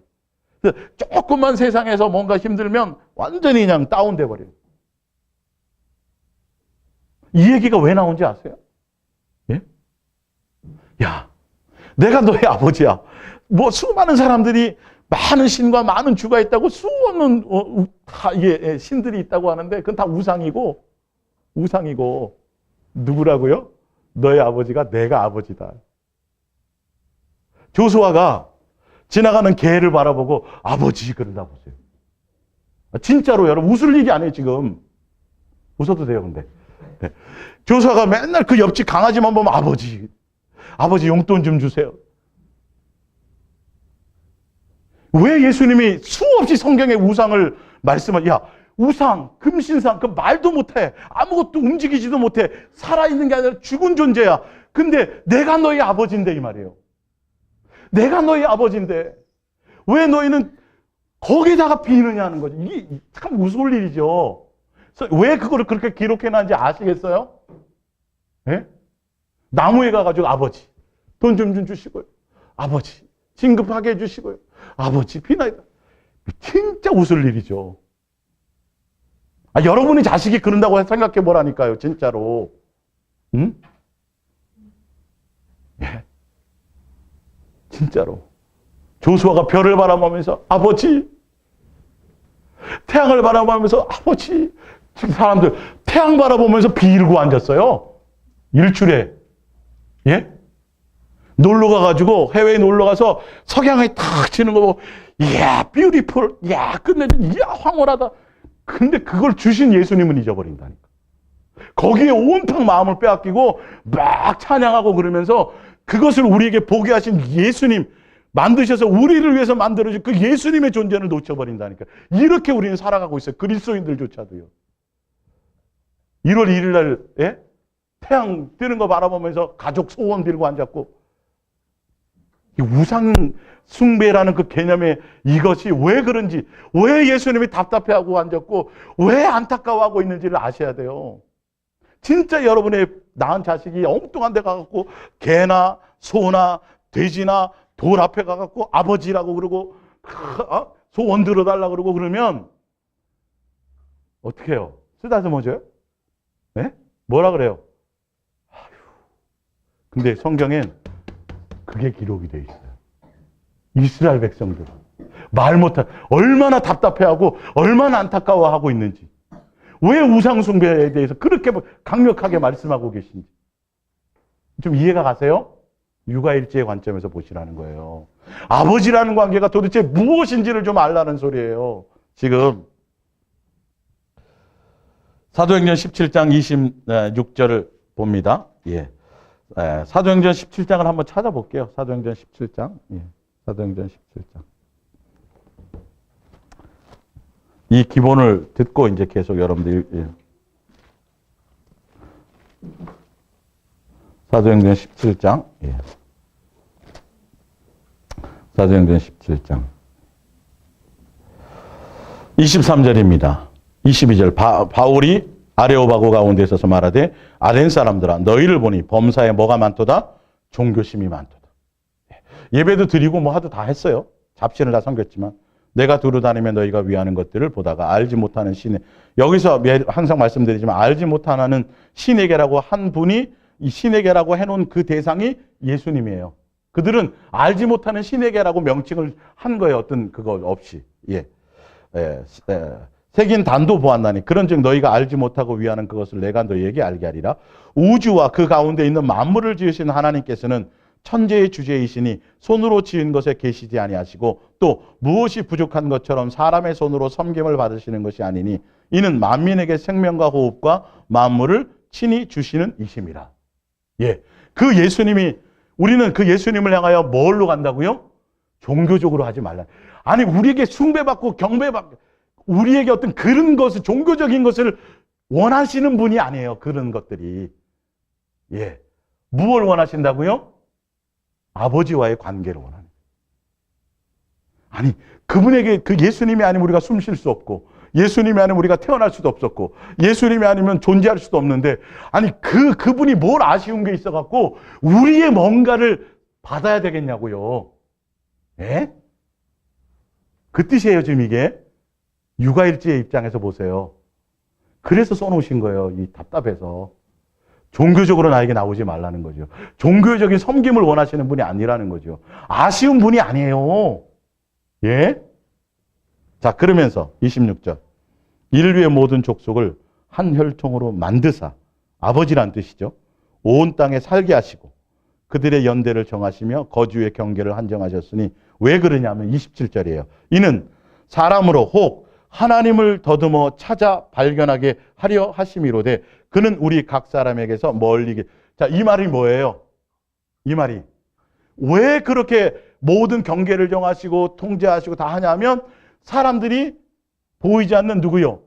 조금만 세상에서 뭔가 힘들면 완전히 그냥 다운돼 버려요. 이 얘기가 왜 나온지 아세요? 예? 야, 내가 너의 아버지야. 뭐 수많은 사람들이 많은 신과 많은 주가 있다고 수없는 신들이 있다고 하는데 그건 다 우상이고 누구라고요? 너의 아버지가 내가 아버지다. 조수아가 지나가는 개를 바라보고 아버지 그런다 보세요. 진짜로 여러분 웃을 일이 아니에요 지금. 웃어도 돼요 근데. 조수아가 맨날 그 옆집 강아지만 보면 아버지 용돈 좀 주세요. 왜 예수님이 수없이 성경의 우상을 야 우상, 금신상 그 말도 못해. 아무것도 움직이지도 못해. 살아있는 게 아니라 죽은 존재야. 근데 내가 너희 아버지인데 이 말이에요. 내가 너희 아버지인데 왜 너희는 거기다가 비느냐는 거죠. 이게 참 무서울 일이죠. 그래서 왜 그거를 그렇게 기록해놨는지 아시겠어요? 네? 나무에 가가지고 아버지 돈 좀 주시고요. 아버지 진급하게 해주시고요. 아버지 비나이다. 진짜 웃을 일이죠. 여러분이 자식이 그런다고 생각해 보라니까요. 진짜로. 응? 예. 진짜로. 조수아가 별을 바라보면서 아버지, 태양을 바라보면서 아버지. 지금 사람들 태양 바라보면서 빌고 앉았어요. 일출에. 예? 놀러 가가지고 해외에 놀러 가서 석양이 탁 지는 거 보고 이야 뷰티풀, 이야 끝내줘, 이야 황홀하다. 근데 그걸 주신 예수님은 잊어버린다니까. 거기에 온통 마음을 빼앗기고 막 찬양하고 그러면서 그것을 우리에게 보게 하신 예수님, 만드셔서 우리를 위해서 만들어진 그 예수님의 존재를 놓쳐버린다니까. 이렇게 우리는 살아가고 있어요. 그리스도인들조차도요. 1월 1일 날 예? 태양 뜨는 거 바라보면서 가족 소원 빌고 앉았고, 이 우상 숭배라는 그 개념에 이것이 왜 그런지, 왜 예수님이 답답해하고 앉았고 왜 안타까워하고 있는지를 아셔야 돼요. 진짜 여러분의 낳은 자식이 엉뚱한 데 가갖고 개나 소나 돼지나 돌 앞에 가갖고 아버지라고 그러고 소원 들어달라고 그러고 그러면 어떻게 해요? 쓰다듬어줘요? 네? 뭐라 그래요? 아휴. 근데 성경엔 그게 기록이 돼 있어요. 이스라엘 백성들 말 못한, 얼마나 답답해하고 얼마나 안타까워하고 있는지, 왜 우상 숭배에 대해서 그렇게 강력하게 말씀하고 계신지 좀 이해가 가세요? 육아일체의 관점에서 보시라는 거예요. 아버지라는 관계가 도대체 무엇인지를 좀 알라는 소리예요. 지금 사도행전 17장 26절을 봅니다. 예. 사도행전 17장을 한번 찾아볼게요. 사도행전 17장. 예. 사도행전 17장. 이 기본을 듣고 이제 계속 여러분들 예. 사도행전 17장. 예. 사도행전 17장. 23절입니다. 22절. 바울이 아레오바고 가운데 있어서 말하되 아덴 사람들아 너희를 보니 범사에 뭐가 많도다? 종교심이 많도다. 예배도 드리고 뭐 하도 다 했어요. 잡신을 다 섬겼지만 내가 두루 다니며 너희가 위하는 것들을 보다가 알지 못하는 신의, 여기서 항상 말씀드리지만 알지 못하는 신에게라고 한 분이, 이 신에게라고 해놓은 그 대상이 예수님이에요. 그들은 알지 못하는 신에게라고 명칭을 한 거예요. 어떤 그거 없이. 예. 새긴 단도 보았나니 그런즉 너희가 알지 못하고 위하는 그것을 내가 너희에게 알게 하리라. 우주와 그 가운데 있는 만물을 지으신 하나님께서는 천재의 주제이시니 손으로 지은 것에 계시지 아니하시고 또 무엇이 부족한 것처럼 사람의 손으로 섬김을 받으시는 것이 아니니 이는 만민에게 생명과 호흡과 만물을 친히 주시는 이심이라. 예, 그 예수님이, 우리는 그 예수님을 향하여 뭘로 간다고요? 종교적으로 하지 말라. 아니 우리에게 숭배받고 경배받고 우리에게 어떤 그런 것을, 종교적인 것을 원하시는 분이 아니에요. 그런 것들이. 예, 무엇을 원하신다고요? 아버지와의 관계를 원하는. 아니 그분에게, 그 예수님이 아니면 우리가 숨 쉴 수 없고 예수님이 아니면 우리가 태어날 수도 없었고 예수님이 아니면 존재할 수도 없는데, 아니 그분이 뭘 아쉬운 게 있어갖고 우리의 뭔가를 받아야 되겠냐고요. 예? 그 뜻이에요. 지금 이게 육아일지의 입장에서 보세요. 그래서 써놓으신 거예요. 이 답답해서. 종교적으로 나에게 나오지 말라는 거죠. 종교적인 섬김을 원하시는 분이 아니라는 거죠. 아쉬운 분이 아니에요. 예? 자, 그러면서 26절. 이를 위해 모든 족속을 한 혈통으로 만드사, 아버지란 뜻이죠. 온 땅에 살게 하시고 그들의 연대를 정하시며 거주의 경계를 한정하셨으니 왜 그러냐면 27절이에요. 이는 사람으로 혹 하나님을 더듬어 찾아 발견하게 하려 하심이로되 그는 우리 각 사람에게서 멀리. 자, 이 말이 뭐예요? 이 말이 왜 그렇게 모든 경계를 정하시고 통제하시고 다 하냐면 사람들이 보이지 않는 누구요?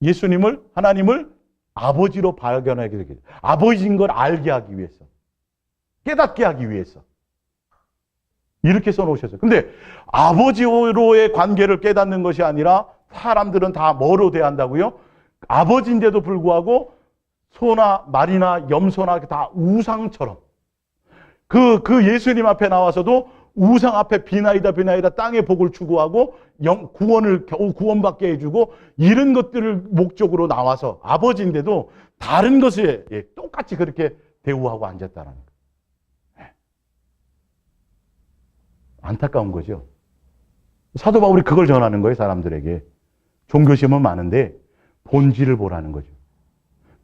예수님을, 하나님을 아버지로 발견하게 되게, 아버지인 걸 알게 하기 위해서, 깨닫게 하기 위해서 이렇게 써놓으셨어요. 근데 아버지로의 관계를 깨닫는 것이 아니라 사람들은 다 뭐로 대한다고요? 아버지인데도 불구하고 소나 말이나 염소나 다 우상처럼, 그 예수님 앞에 나와서도 우상 앞에 비나이다 땅의 복을 추구하고 구원을 겨우 구원받게 해주고 이런 것들을 목적으로 나와서 아버지인데도 다른 것에 똑같이 그렇게 대우하고 앉았다는 거예요. 안타까운 거죠. 사도 바울이 그걸 전하는 거예요. 사람들에게. 종교심은 많은데 본질을 보라는 거죠.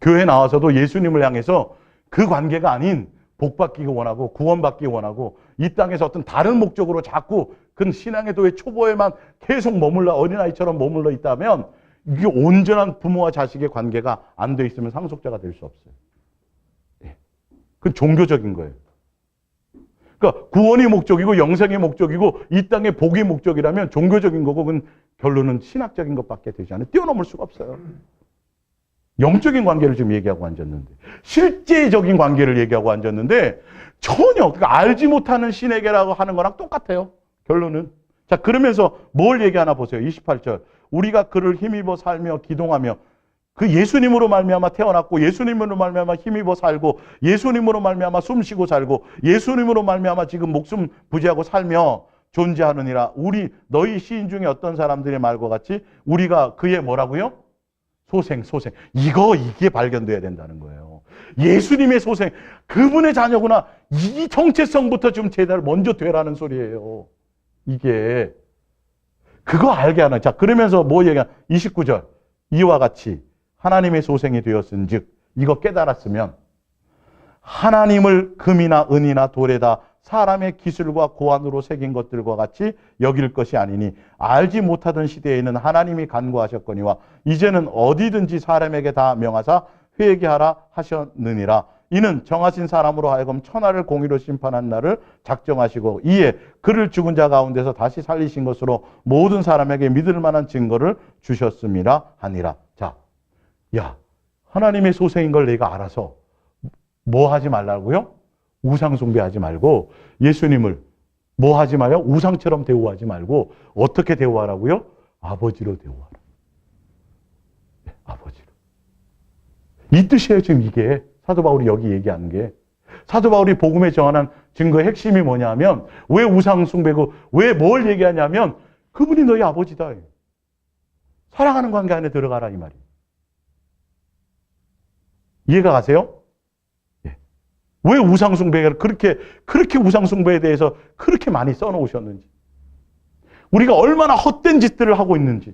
교회 나와서도 예수님을 향해서 그 관계가 아닌 복받기 원하고 구원받기 원하고 이 땅에서 어떤 다른 목적으로 자꾸 그 신앙의 도의 초보에만 계속 머물러, 어린아이처럼 머물러 있다면 이게 온전한 부모와 자식의 관계가 안 돼 있으면 상속자가 될 수 없어요. 네. 그건 종교적인 거예요. 그러니까 구원이 목적이고 영생이 목적이고 이 땅의 복이 목적이라면 종교적인 거고 그건 결론은 신학적인 것밖에 되지 않아요. 뛰어넘을 수가 없어요. 영적인 관계를 지금 얘기하고 앉았는데, 실제적인 관계를 얘기하고 앉았는데 전혀 그러니까 알지 못하는 신에게라고 하는 거랑 똑같아요. 결론은. 자, 그러면서 뭘 얘기하나 보세요. 28절. 우리가 그를 힘입어 살며 기동하며 그 예수님으로 말미암아 태어났고 예수님으로 말미암아 힘입어 살고 예수님으로 말미암아 숨쉬고 살고 예수님으로 말미암아 지금 목숨 부지하고 살며 존재하느니라. 우리 너희 시인 중에 어떤 사람들의 말과 같이 우리가 그의 뭐라고요? 소생. 이게 발견돼야 된다는 거예요. 예수님의 소생, 그분의 자녀구나. 이 정체성부터 좀 제대로 먼저 되라는 소리예요. 이게 그거 알게 하는. 자, 그러면서 뭐 얘기하? 29절. 이와 같이 하나님의 소생이 되었은즉 이거 깨달았으면 하나님을 금이나 은이나 돌에다 사람의 기술과 고안으로 새긴 것들과 같이 여길 것이 아니니 알지 못하던 시대에는 하나님이 간구하셨거니와 이제는 어디든지 사람에게 다 명하사 회개하라 하셨느니라. 이는 정하신 사람으로 하여금 천하를 공의로 심판한 날을 작정하시고 이에 그를 죽은 자 가운데서 다시 살리신 것으로 모든 사람에게 믿을 만한 증거를 주셨음이라 하니라. 자, 야, 하나님의 소생인 걸 내가 알아서 뭐 하지 말라고요? 우상 숭배하지 말고 예수님을 뭐 하지 마요? 우상처럼 대우하지 말고 어떻게 대우하라고요? 아버지로 대우하라. 네, 아버지로. 이 뜻이에요. 지금 이게 사도 바울이 여기 얘기하는 게. 사도 바울이 복음에 정하는 증거의 핵심이 뭐냐면 왜 우상 숭배고 왜 뭘 얘기하냐면 그분이 너희 아버지다. 사랑하는 관계 안에 들어가라 이 말이에요. 이해가 가세요? 왜 우상숭배를 그렇게 우상숭배에 대해서 그렇게 많이 써놓으셨는지. 우리가 얼마나 헛된 짓들을 하고 있는지.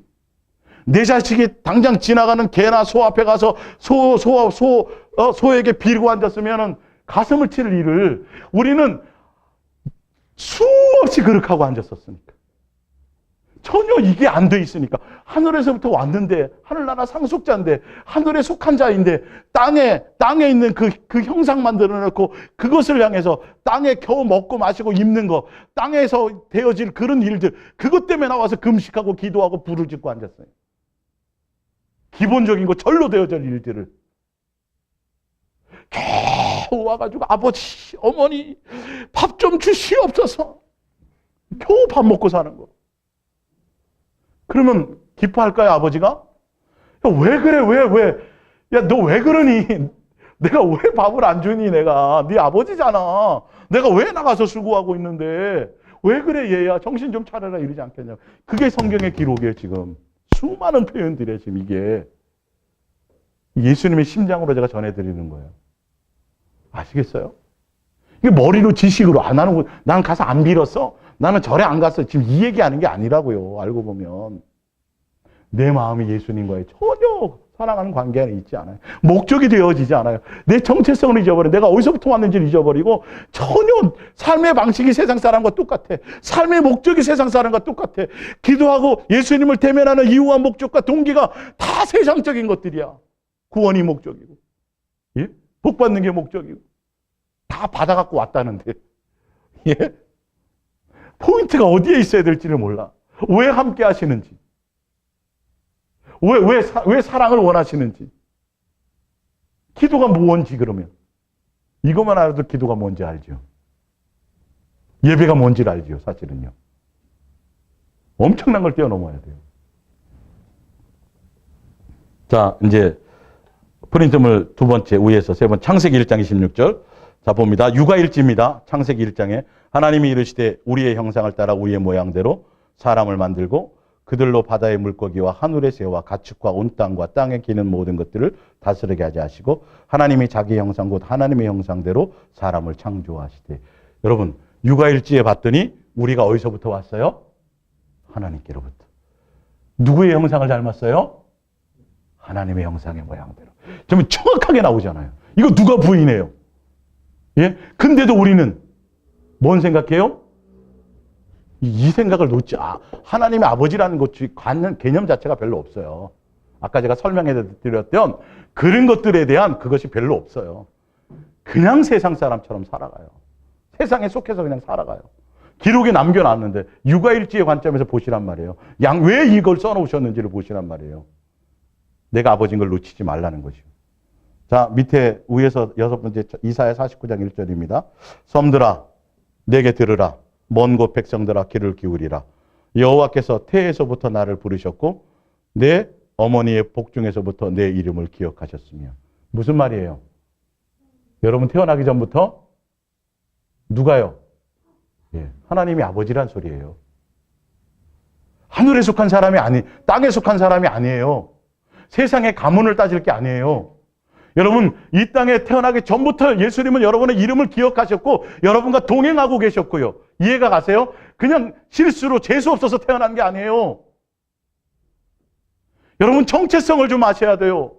내 자식이 당장 지나가는 개나 소 앞에 가서 소에게 빌고 앉았으면 가슴을 칠 일을 우리는 수없이 그렇게 하고 앉았었으니까. 전혀 이게 안 돼 있으니까. 하늘에서부터 왔는데, 하늘나라 상속자인데, 하늘에 속한 자인데, 땅에 있는 그 형상 만들어 놓고, 그것을 향해서 땅에 겨우 먹고 마시고 입는 거, 땅에서 되어질 그런 일들, 그것 때문에 나와서 금식하고 기도하고 불을 짓고 앉았어요. 기본적인 거 절로 되어질 일들을. 겨우 와가지고, 아버지, 어머니, 밥 좀 주시옵소서. 겨우 밥 먹고 사는 거. 그러면 기뻐할까요, 아버지가? 야, 왜 그래, 왜? 야, 너 왜 그러니? 내가 왜 밥을 안 주니, 내가? 네 아버지잖아. 내가 왜 나가서 수고하고 있는데? 왜 그래, 얘야? 정신 좀 차려라, 이러지 않겠냐. 그게 성경의 기록이에요, 지금. 수많은 표현들이에요, 지금 이게. 예수님의 심장으로 제가 전해드리는 거예요. 아시겠어요? 이게 머리로 지식으로, 나는 가서 안 빌었어? 나는 절에 안 갔어. 지금 이 얘기하는 게 아니라고요. 알고 보면. 내 마음이 예수님과의 전혀 사랑하는 관계 안에 있지 않아요. 목적이 되어지지 않아요. 내 정체성을 잊어버려. 내가 어디서부터 왔는지를 잊어버리고 전혀 삶의 방식이 세상 사람과 똑같아. 삶의 목적이 세상 사람과 똑같아. 기도하고 예수님을 대면하는 이유와 목적과 동기가 다 세상적인 것들이야. 구원이 목적이고. 예? 복 받는 게 목적이고. 다 받아갖고 왔다는데. 예? 포인트가 어디에 있어야 될지를 몰라. 왜 함께 하시는지. 왜 사랑을 원하시는지. 기도가 뭔지 그러면. 이것만 알아도 기도가 뭔지 알죠. 예배가 뭔지를 알죠, 사실은요. 엄청난 걸 뛰어넘어야 돼요. 자, 이제 프린트물 두 번째 위에서 세 번 창세기 1장 26절. 자, 봅니다. 육아일지입니다. 창세기 1장에 하나님이 이르시되 우리의 형상을 따라 우리의 모양대로 사람을 만들고 그들로 바다의 물고기와 하늘의 새와 가축과 온 땅과 땅에 기는 모든 것들을 다스리게 하지 하시고 하나님이 자기 형상 곧 하나님의 형상대로 사람을 창조하시되. 여러분, 육아일지에 봤더니 우리가 어디서부터 왔어요? 하나님께로부터. 누구의 형상을 닮았어요? 하나님의 형상의 모양대로. 좀 정확하게 나오잖아요. 이거 누가 부인해요? 예? 근데도 우리는 뭔 생각해요? 이 생각을 놓지, 하나님의 아버지라는 것, 갖는 개념 자체가 별로 없어요. 아까 제가 설명해 드렸던 그런 것들에 대한 그것이 별로 없어요. 그냥 세상 사람처럼 살아가요. 세상에 속해서 그냥 살아가요. 기록에 남겨놨는데 육아일지의 관점에서 보시란 말이에요. 왜 이걸 써놓으셨는지를 보시란 말이에요. 내가 아버지인 걸 놓치지 말라는 거죠. 자, 밑에 위에서 6번째 이사야 49장 1절입니다. 섬들아 내게 들으라. 먼 곳 백성들아 귀를 기울이라. 여호와께서 태에서부터 나를 부르셨고 내 어머니의 복중에서부터 내 이름을 기억하셨으며. 무슨 말이에요? 여러분 태어나기 전부터 누가요? 예, 하나님이 아버지란 소리예요. 하늘에 속한 사람이 땅에 속한 사람이 아니에요. 세상의 가문을 따질 게 아니에요. 여러분 이 땅에 태어나기 전부터 예수님은 여러분의 이름을 기억하셨고 여러분과 동행하고 계셨고요. 이해가 가세요? 그냥 실수로 재수 없어서 태어난 게 아니에요. 여러분 정체성을 좀 아셔야 돼요.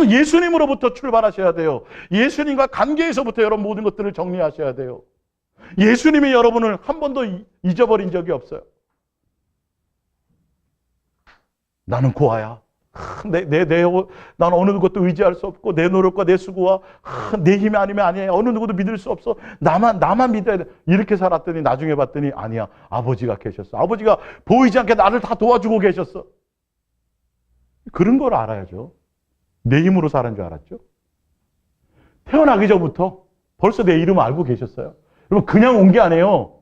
예수님으로부터 출발하셔야 돼요. 예수님과 관계에서부터 여러분 모든 것들을 정리하셔야 돼요. 예수님이 여러분을 한 번도 잊어버린 적이 없어요. 나는 고아야. 난 어느 누구도 의지할 수 없고 내 노력과 내 수고와 내 힘이 아니면 아니에요. 어느 누구도 믿을 수 없어. 나만 믿어야 돼. 이렇게 살았더니 나중에 봤더니 아니야. 아버지가 계셨어. 아버지가 보이지 않게 나를 다 도와주고 계셨어. 그런 걸 알아야죠. 내 힘으로 사는 줄 알았죠. 태어나기 전부터 벌써 내 이름을 알고 계셨어요. 여러분 그냥 온 게 아니에요.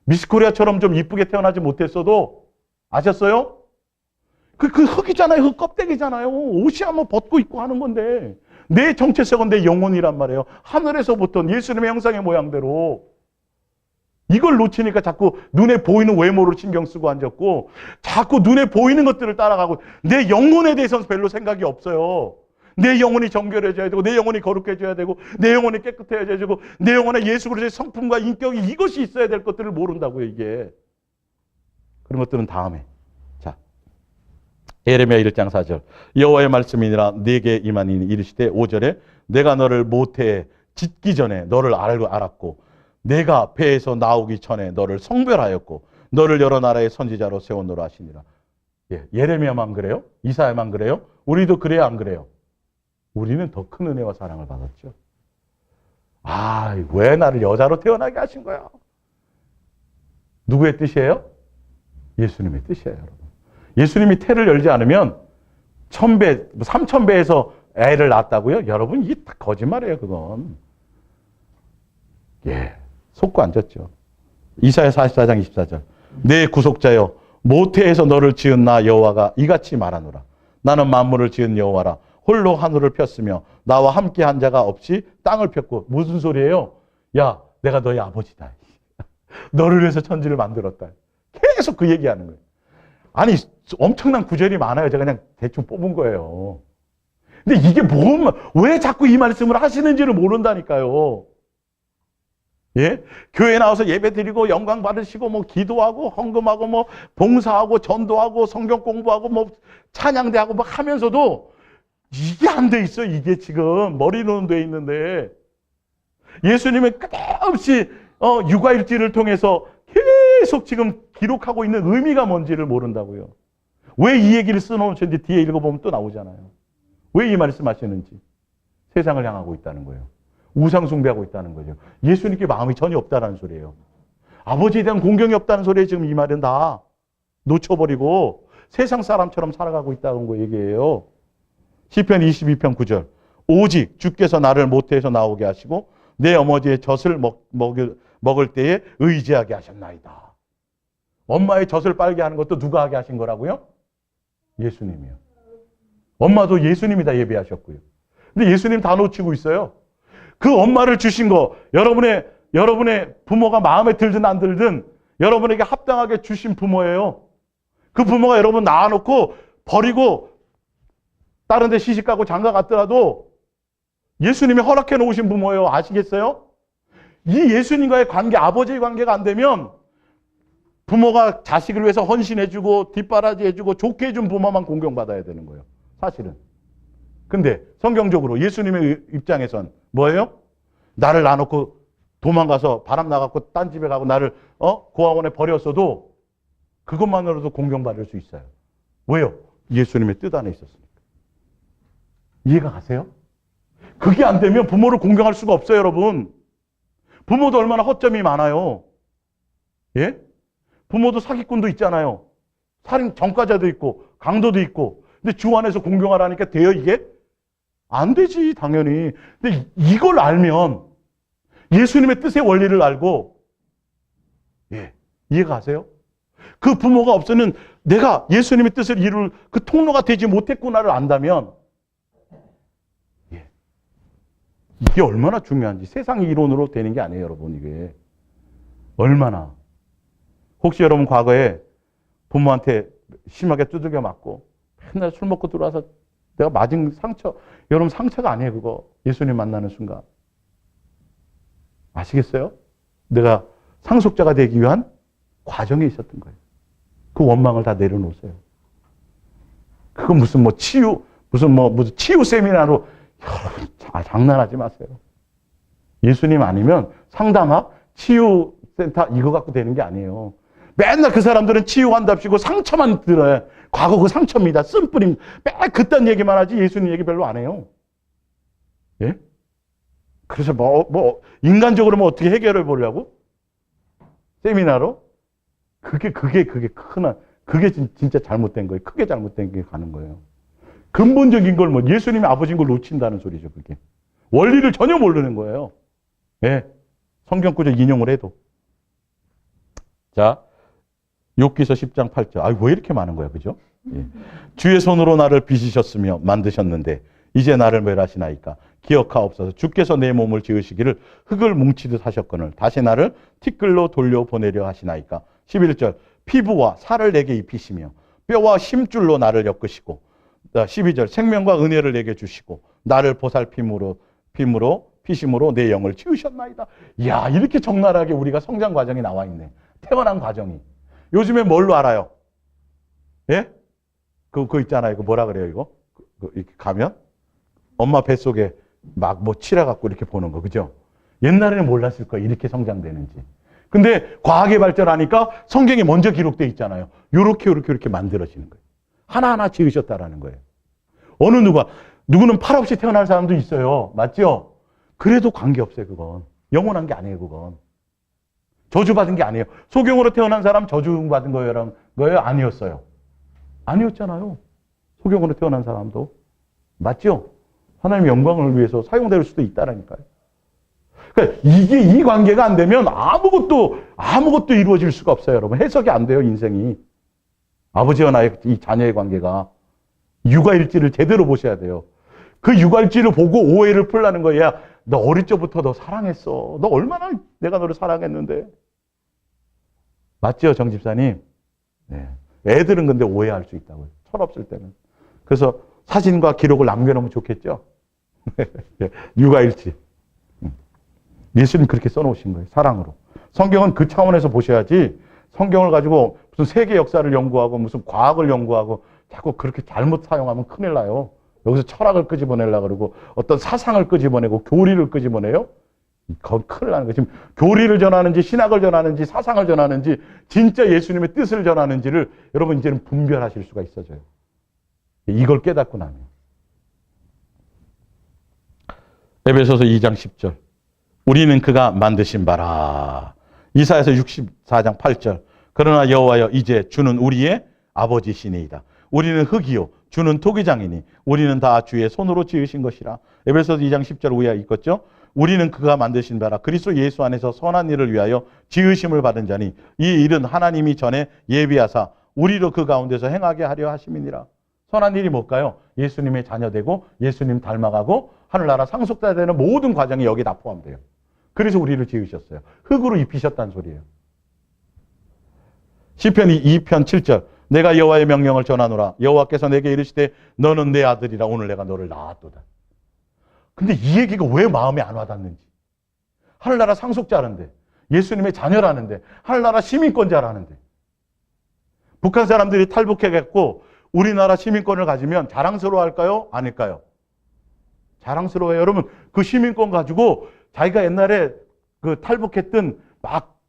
미스코리아처럼 좀 이쁘게 태어나지 못했어도 아셨어요? 그 흙이잖아요. 흙 껍데기잖아요. 옷이 한번 벗고 입고 하는 건데 내 정체성은 내 영혼이란 말이에요. 하늘에서부터 예수님의 형상의 모양대로. 이걸 놓치니까 자꾸 눈에 보이는 외모로 신경 쓰고 앉았고 자꾸 눈에 보이는 것들을 따라가고 내 영혼에 대해서는 별로 생각이 없어요. 내 영혼이 정결해져야 되고 내 영혼이 거룩해져야 되고 내 영혼이 깨끗해져야 되고 내 영혼에 예수 그리스도의 성품과 인격이 이것이 있어야 될 것들을 모른다고요. 이게. 그런 것들은 다음에. 자, 예레미야 1장 4절 여호와의 말씀이니라 네게 임하니 이르시되 5절에 내가 너를 모태에 짓기 전에 너를 알았고 내가 배에서 나오기 전에 너를 성별하였고 너를 여러 나라의 선지자로 세우노라 하시니라. 예, 예레미야만 그래요? 이사야만 그래요? 우리도 그래요? 안 그래요? 우리는 더 큰 은혜와 사랑을 받았죠. 왜 나를 여자로 태어나게 하신 거야? 누구의 뜻이에요? 예수님의 뜻이에요, 여러분. 예수님이 태를 열지 않으면 1000배, 3000배에서 애를 낳았다고요? 여러분, 이게 다 거짓말이에요, 그건. 예. 속고 앉았죠. 이사야 44장 24절 내 구속자여 모태에서 너를 지은 나 여호와가 이같이 말하노라. 나는 만물을 지은 여호와라. 홀로 하늘을 폈으며 나와 함께한 자가 없이 땅을 폈고. 무슨 소리예요? 야, 내가 너의 아버지다. 너를 위해서 천지를 만들었다. 계속 그 얘기하는 거예요. 아니 엄청난 구절이 많아요. 제가 그냥 대충 뽑은 거예요. 근데 이게 왜 자꾸 이 말씀을 하시는지를 모른다니까요. 예? 교회 나와서 예배 드리고 영광 받으시고 뭐 기도하고 헌금하고 뭐 봉사하고 전도하고 성경 공부하고 뭐 찬양대하고 막 하면서도 이게 안 돼 있어. 이게 지금 머리로는 돼 있는데 예수님은 끝없이 육아일지를 통해서 계속 지금 기록하고 있는 의미가 뭔지를 모른다고요. 왜 이 얘기를 써놓으셨는지 뒤에 읽어보면 또 나오잖아요. 왜 이 말씀하시는지. 세상을 향하고 있다는 거예요. 우상 숭배하고 있다는 거죠. 예수님께 마음이 전혀 없다는 소리예요. 아버지에 대한 공경이 없다는 소리에 지금 이 말은 다 놓쳐버리고 세상 사람처럼 살아가고 있다는 거 얘기예요. 시편 22편 9절 오직 주께서 나를 모태에서 나오게 하시고 내 어머니의 젖을 먹을 때에 의지하게 하셨나이다. 엄마의 젖을 빨게 하는 것도 누가 하게 하신 거라고요? 예수님이요. 엄마도 예수님이 다 예배하셨고요. 근데 예수님 다 놓치고 있어요. 그 엄마를 주신 거, 여러분의 부모가 마음에 들든 안 들든 여러분에게 합당하게 주신 부모예요. 그 부모가 여러분 낳아놓고 버리고 다른 데 시집 가고 장가 갔더라도 예수님이 허락해 놓으신 부모예요. 아시겠어요? 이 예수님과의 관계, 아버지의 관계가 안 되면 부모가 자식을 위해서 헌신해주고 뒷바라지해주고 좋게 해준 부모만 공경받아야 되는 거예요. 사실은. 근데 성경적으로 예수님의 입장에선 뭐예요? 나를 놔놓고 도망가서 바람 나갖고 딴 집에 가고 나를 고아원에 버렸어도 그것만으로도 공경받을 수 있어요. 왜요? 예수님의 뜻 안에 있었으니까. 이해가 가세요? 그게 안 되면 부모를 공경할 수가 없어요, 여러분. 부모도 얼마나 허점이 많아요. 예? 부모도 사기꾼도 있잖아요. 살인 전과자도 있고 강도도 있고. 근데 주 안에서 공경하라니까 돼요, 이게? 안 되지, 당연히. 근데 이걸 알면 예수님의 뜻의 원리를 알고, 예, 이해가 가세요? 그 부모가 없으면 내가 예수님의 뜻을 이룰 그 통로가 되지 못했구나를 안다면, 예, 이게 얼마나 중요한지. 세상 이론으로 되는 게 아니에요, 여러분, 이게. 얼마나. 혹시 여러분 과거에 부모한테 심하게 두들겨 맞고 맨날 술 먹고 들어와서 내가 맞은 상처, 여러분 상처가 아니에요, 그거. 예수님 만나는 순간. 아시겠어요? 내가 상속자가 되기 위한 과정에 있었던 거예요. 그 원망을 다 내려놓으세요. 그거 무슨 치유 세미나로, 여러분, 장난하지 마세요. 예수님 아니면 상담학, 치유센터 이거 갖고 되는 게 아니에요. 맨날 그 사람들은 치유한답시고 상처만 들어요. 과거 그 상처입니다. 쓴뿌림. 맨날 그딴 얘기만 하지 예수님 얘기 별로 안 해요. 예? 그래서 인간적으로 어떻게 해결해 보려고? 세미나로? 그게 진짜 잘못된 거예요. 크게 잘못된 게 가는 거예요. 근본적인 걸 예수님이 아버지인 걸 놓친다는 소리죠, 그게. 원리를 전혀 모르는 거예요. 예. 성경 구절 인용을 해도. 자, 욥기서 10장 8절. 왜 이렇게 많은 거야, 그죠? 예. 주의 손으로 나를 빚으셨으며 만드셨는데 이제 나를 멸하시나이까. 기억하옵소서. 주께서 내 몸을 지으시기를 흙을 뭉치듯 하셨거늘 다시 나를 티끌로 돌려보내려 하시나이까. 11절. 피부와 살을 내게 입히시며 뼈와 심줄로 나를 엮으시고. 12절. 생명과 은혜를 내게 주시고 나를 보살핌으로 피심으로 내 영을 치우셨나이다. 이야, 이렇게 적나라하게 우리가 성장 과정이 나와 있네. 태어난 과정이. 요즘에 뭘로 알아요? 예? 그거 있잖아요. 그 뭐라 그래요, 이거? 이렇게 가면? 엄마 뱃속에 막 칠해갖고 이렇게 보는 거, 그죠? 옛날에는 몰랐을 거예요. 이렇게 성장되는지. 근데 과학이 발전하니까 성경에 먼저 기록되어 있잖아요. 요렇게 만들어지는 거예요. 하나하나 지으셨다라는 거예요. 어느 누구는 팔 없이 태어난 사람도 있어요. 맞죠? 그래도 관계없어요, 그건. 영원한 게 아니에요, 그건. 저주받은 게 아니에요. 소경으로 태어난 사람 저주받은 거예요? 아니었어요. 아니었잖아요. 소경으로 태어난 사람도. 맞죠? 하나님의 영광을 위해서 사용될 수도 있다라니까요. 그러니까 이 관계가 안 되면 아무것도 이루어질 수가 없어요, 여러분. 해석이 안 돼요, 인생이. 아버지와 나의 이 자녀의 관계가. 육아일지를 제대로 보셔야 돼요. 그 육아일지를 보고 오해를 풀라는 거야. 너 어릴 적부터 너 사랑했어. 너 얼마나 내가 너를 사랑했는데. 맞죠, 정 집사님? 네. 애들은 근데 오해할 수 있다고요. 철없을 때는. 그래서 사진과 기록을 남겨놓으면 좋겠죠? 육아일지. 예수님 그렇게 써놓으신 거예요. 사랑으로. 성경은 그 차원에서 보셔야지 성경을 가지고 무슨 세계 역사를 연구하고 무슨 과학을 연구하고 자꾸 그렇게 잘못 사용하면 큰일 나요. 여기서 철학을 끄집어내려고 그러고 어떤 사상을 끄집어내고 교리를 끄집어내요? 그건 큰일 나는 거예요. 지금 교리를 전하는지 신학을 전하는지 사상을 전하는지 진짜 예수님의 뜻을 전하는지를 여러분 이제는 분별하실 수가 있어져요. 이걸 깨닫고 나면. 에베소서 2장 10절. 우리는 그가 만드신 바라. 이사야서 64장 8절. 그러나 여호와여 이제 주는 우리의 아버지시니이다. 우리는 흙이요 주는 토기장이니 우리는 다 주의 손으로 지으신 것이라. 에베소서 2장 10절 위에 있겠죠? 우리는 그가 만드신 바라. 그리스도 예수 안에서 선한 일을 위하여 지으심을 받은 자니 이 일은 하나님이 전에 예비하사 우리로 그 가운데서 행하게 하려 하심이니라. 선한 일이 뭘까요? 예수님의 자녀되고 예수님 닮아가고 하늘나라 상속자 되는 모든 과정이 여기 다 포함돼요. 그래서 우리를 지으셨어요. 흙으로 입히셨다는 소리예요. 시편 2편 7절. 내가 여호와의 명령을 전하노라. 여호와께서 내게 이르시되 너는 내 아들이라. 오늘 내가 너를 낳았도다. 근데 이 얘기가 왜 마음에 안 와닿는지. 하늘나라 상속자라는데, 예수님의 자녀라는데, 하늘나라 시민권자라는데. 북한 사람들이 탈북해갖고 우리나라 시민권을 가지면 자랑스러워할까요? 아닐까요? 자랑스러워요. 여러분 그 시민권 가지고 자기가 옛날에 그 탈북했던 막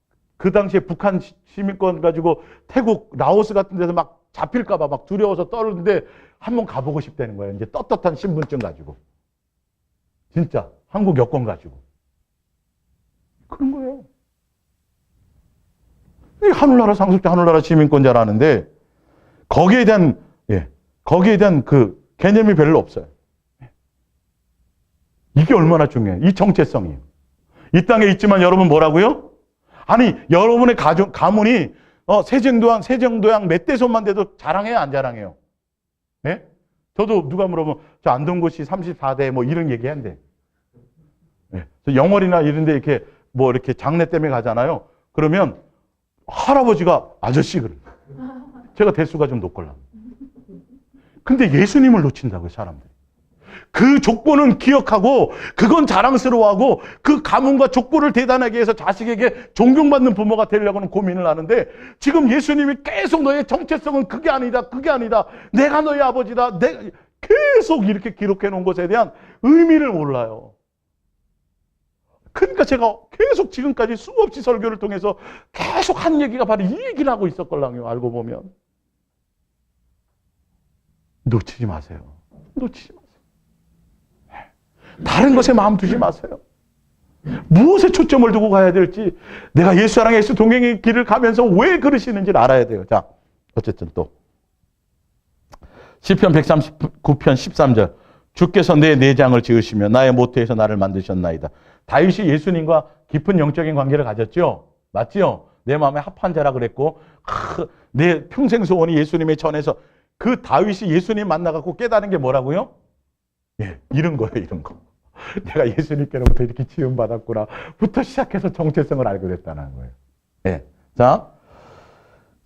그 당시에 북한 시민권 가지고 태국, 라오스 같은 데서 막 잡힐까봐 막 두려워서 떨는데 한번 가보고 싶다는 거예요. 이제 떳떳한 신분증 가지고. 진짜 한국 여권 가지고. 그런 거예요. 하늘나라 상속자, 하늘나라 시민권자라는데 거기에 대한 그 개념이 별로 없어요. 이게 얼마나 중요해요. 이 정체성이에요. 이 땅에 있지만 여러분 뭐라고요? 아니, 여러분의 가문이 세종도양 멧돼손만 돼도 자랑해요, 안 자랑해요? 예? 저도 누가 물어보면 저 안동고시 34대 뭐 이런 얘기 한대. 예. 저 영월이나 이런 데 이렇게 뭐 이렇게 장례 때문에 가잖아요. 그러면 할아버지가 아저씨 그래. 제가 대수가 좀 높걸라. 근데 예수님을 놓친다고요, 사람들이. 그 족보는 기억하고 그건 자랑스러워하고 그 가문과 족보를 대단하게 해서 자식에게 존경받는 부모가 되려고는 고민을 하는데 지금 예수님이 계속 너의 정체성은 그게 아니다, 그게 아니다. 내가 너의 아버지다. 계속 이렇게 기록해 놓은 것에 대한 의미를 몰라요. 그러니까 제가 계속 지금까지 수없이 설교를 통해서 계속 한 얘기가 바로 이 얘기를 하고 있었걸랑요. 알고 보면. 놓치지 마세요. 놓치지 마세요. 다른 것에 마음 두지 마세요. 무엇에 초점을 두고 가야 될지, 내가 예수랑 예수 동행의 길을 가면서 왜 그러시는지를 알아야 돼요. 자, 어쨌든 또 시편 139편 13절 주께서 내 내장을 지으시며 나의 모태에서 나를 만드셨나이다. 다윗이 예수님과 깊은 영적인 관계를 가졌죠. 맞죠? 내 마음에 합한 자라 그랬고 내 평생 소원이 예수님의 전에서 그 다윗이 예수님 만나갖고 깨달은 게 뭐라고요? 예, 이런 거예요, 이런 거. 내가 예수님께로부터 이렇게 지음받았구나. 부터 시작해서 정체성을 알게 됐다는 거예요. 예. 자,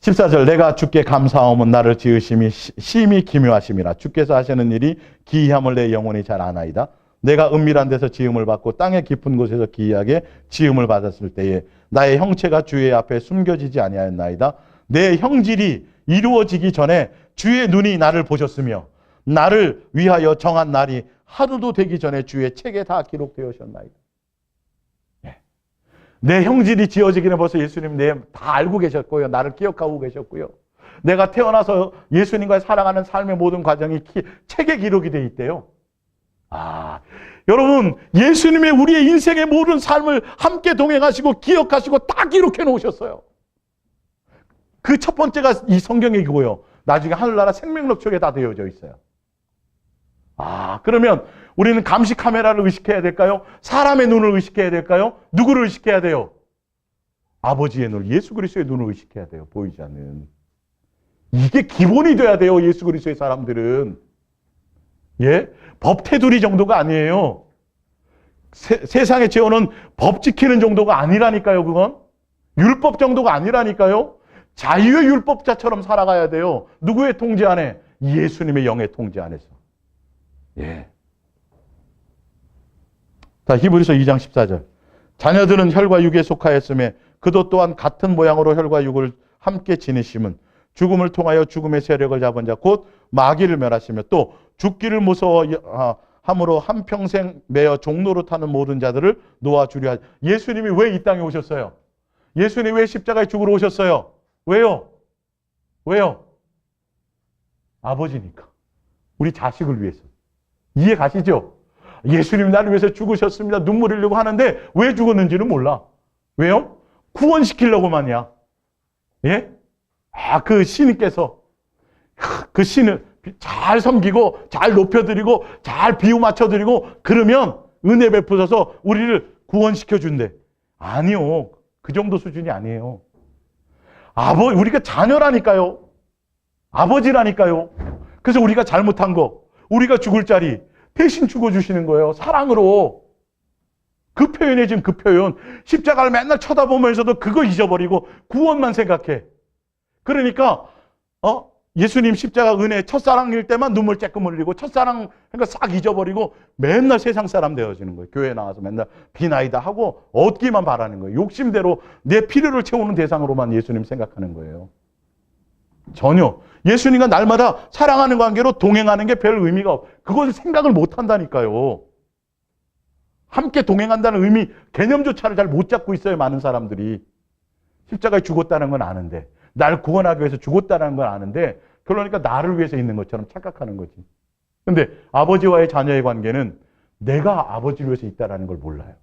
14절. 내가 주께 감사하면 나를 지으심이 심히 기묘하심이라. 주께서 하시는 일이 기이함을 내 영혼이 잘 아나이다. 내가 은밀한 데서 지음을 받고 땅의 깊은 곳에서 기이하게 지음을 받았을 때에 나의 형체가 주의 앞에 숨겨지지 아니하였나이다. 내 형질이 이루어지기 전에 주의 눈이 나를 보셨으며 나를 위하여 정한 날이 하루도 되기 전에 주의 책에 다 기록되었나이다. 내 형질이 지어지기 전에 벌써 예수님 다 알고 계셨고요. 나를 기억하고 계셨고요. 내가 태어나서 예수님과 살아가는 삶의 모든 과정이 책에 기록이 돼 있대요. 여러분, 예수님의 우리의 인생의 모든 삶을 함께 동행하시고 기억하시고 다 기록해 놓으셨어요. 그 첫 번째가 이 성경이고요. 나중에 하늘나라 생명록 쪽에 다 되어져 있어요. 그러면 우리는 감시 카메라를 의식해야 될까요? 사람의 눈을 의식해야 될까요? 누구를 의식해야 돼요? 아버지의 눈, 예수 그리스도의 눈을 의식해야 돼요. 보이지 않는. 이게 기본이 돼야 돼요. 예수 그리스도의 사람들은. 예? 법 테두리 정도가 아니에요. 세상에 지어놓은 법 지키는 정도가 아니라니까요. 그건. 율법 정도가 아니라니까요. 자유의 율법자처럼 살아가야 돼요. 누구의 통제 안에? 예수님의 영의 통제 안에서. 예. 자, 히브리서 2장 14절. 자녀들은 혈과 육에 속하였으며 그도 또한 같은 모양으로 혈과 육을 함께 지니심은 죽음을 통하여 죽음의 세력을 잡은 자 곧 마귀를 멸하시며 또 죽기를 무서워함으로 한평생 매어 종로로 타는 모든 자들을 놓아주려 하지. 예수님이 왜 이 땅에 오셨어요? 예수님이 왜 십자가에 죽으러 오셨어요? 왜요? 왜요? 아버지니까. 우리 자식을 위해서. 이해 가시죠? 예수님이 나를 위해서 죽으셨습니다. 눈물 흘리고 하는데 왜 죽었는지는 몰라. 왜요? 구원시키려고만이야. 예? 그 신께서 그 신을 잘 섬기고 잘 높여드리고 잘 비유 맞춰드리고 그러면 은혜 베푸셔서 우리를 구원시켜준대. 아니요. 그 정도 수준이 아니에요. 우리가 자녀라니까요. 아버지라니까요. 그래서 우리가 잘못한 거, 우리가 죽을 자리 대신 죽어주시는 거예요. 사랑으로. 그 표현이 지금 그 표현. 십자가를 맨날 쳐다보면서도 그거 잊어버리고 구원만 생각해. 그러니까 예수님 십자가 은혜 첫사랑일 때만 눈물 쬐끔 흘리고 첫사랑 그러니까 싹 잊어버리고 맨날 세상 사람 되어지는 거예요. 교회 나와서 맨날 비나이다 하고 얻기만 바라는 거예요. 욕심대로 내 필요를 채우는 대상으로만 예수님 생각하는 거예요. 전혀. 예수님과 날마다 사랑하는 관계로 동행하는 게 별 의미가 없어요. 그것을 생각을 못 한다니까요. 함께 동행한다는 의미, 개념조차를 잘 못 잡고 있어요. 많은 사람들이. 십자가에 죽었다는 건 아는데, 날 구원하기 위해서 죽었다는 건 아는데, 그러니까 나를 위해서 있는 것처럼 착각하는 거지. 근데 아버지와의 자녀의 관계는 내가 아버지를 위해서 있다는 걸 몰라요.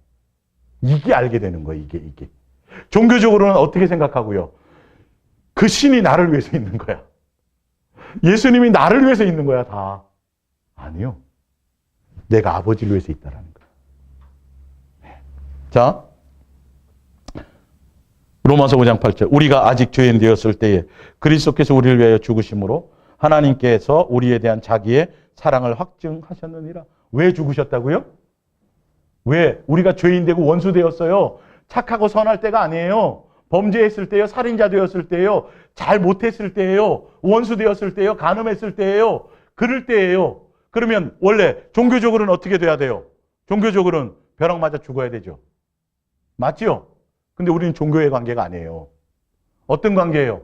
이게 알게 되는 거예요. 이게. 종교적으로는 어떻게 생각하고요? 그 신이 나를 위해서 있는 거야. 예수님이 나를 위해서 있는 거야, 다. 아니요. 내가 아버지를 위해서 있다라는 거야. 자, 로마서 5장 8절. 우리가 아직 죄인 되었을 때에 그리스도께서 우리를 위하여 죽으심으로 하나님께서 우리에 대한 자기의 사랑을 확증하셨느니라. 왜 죽으셨다고요? 왜? 우리가 죄인 되고 원수 되었어요. 착하고 선할 때가 아니에요. 범죄했을 때요. 살인자 되었을 때요. 잘 못했을 때예요. 원수 되었을 때요. 간음했을 때예요. 그럴 때예요. 그러면 원래 종교적으로는 어떻게 돼야 돼요? 종교적으로는 벼락 맞아 죽어야 되죠. 맞지요? 근데 우리는 종교의 관계가 아니에요. 어떤 관계예요?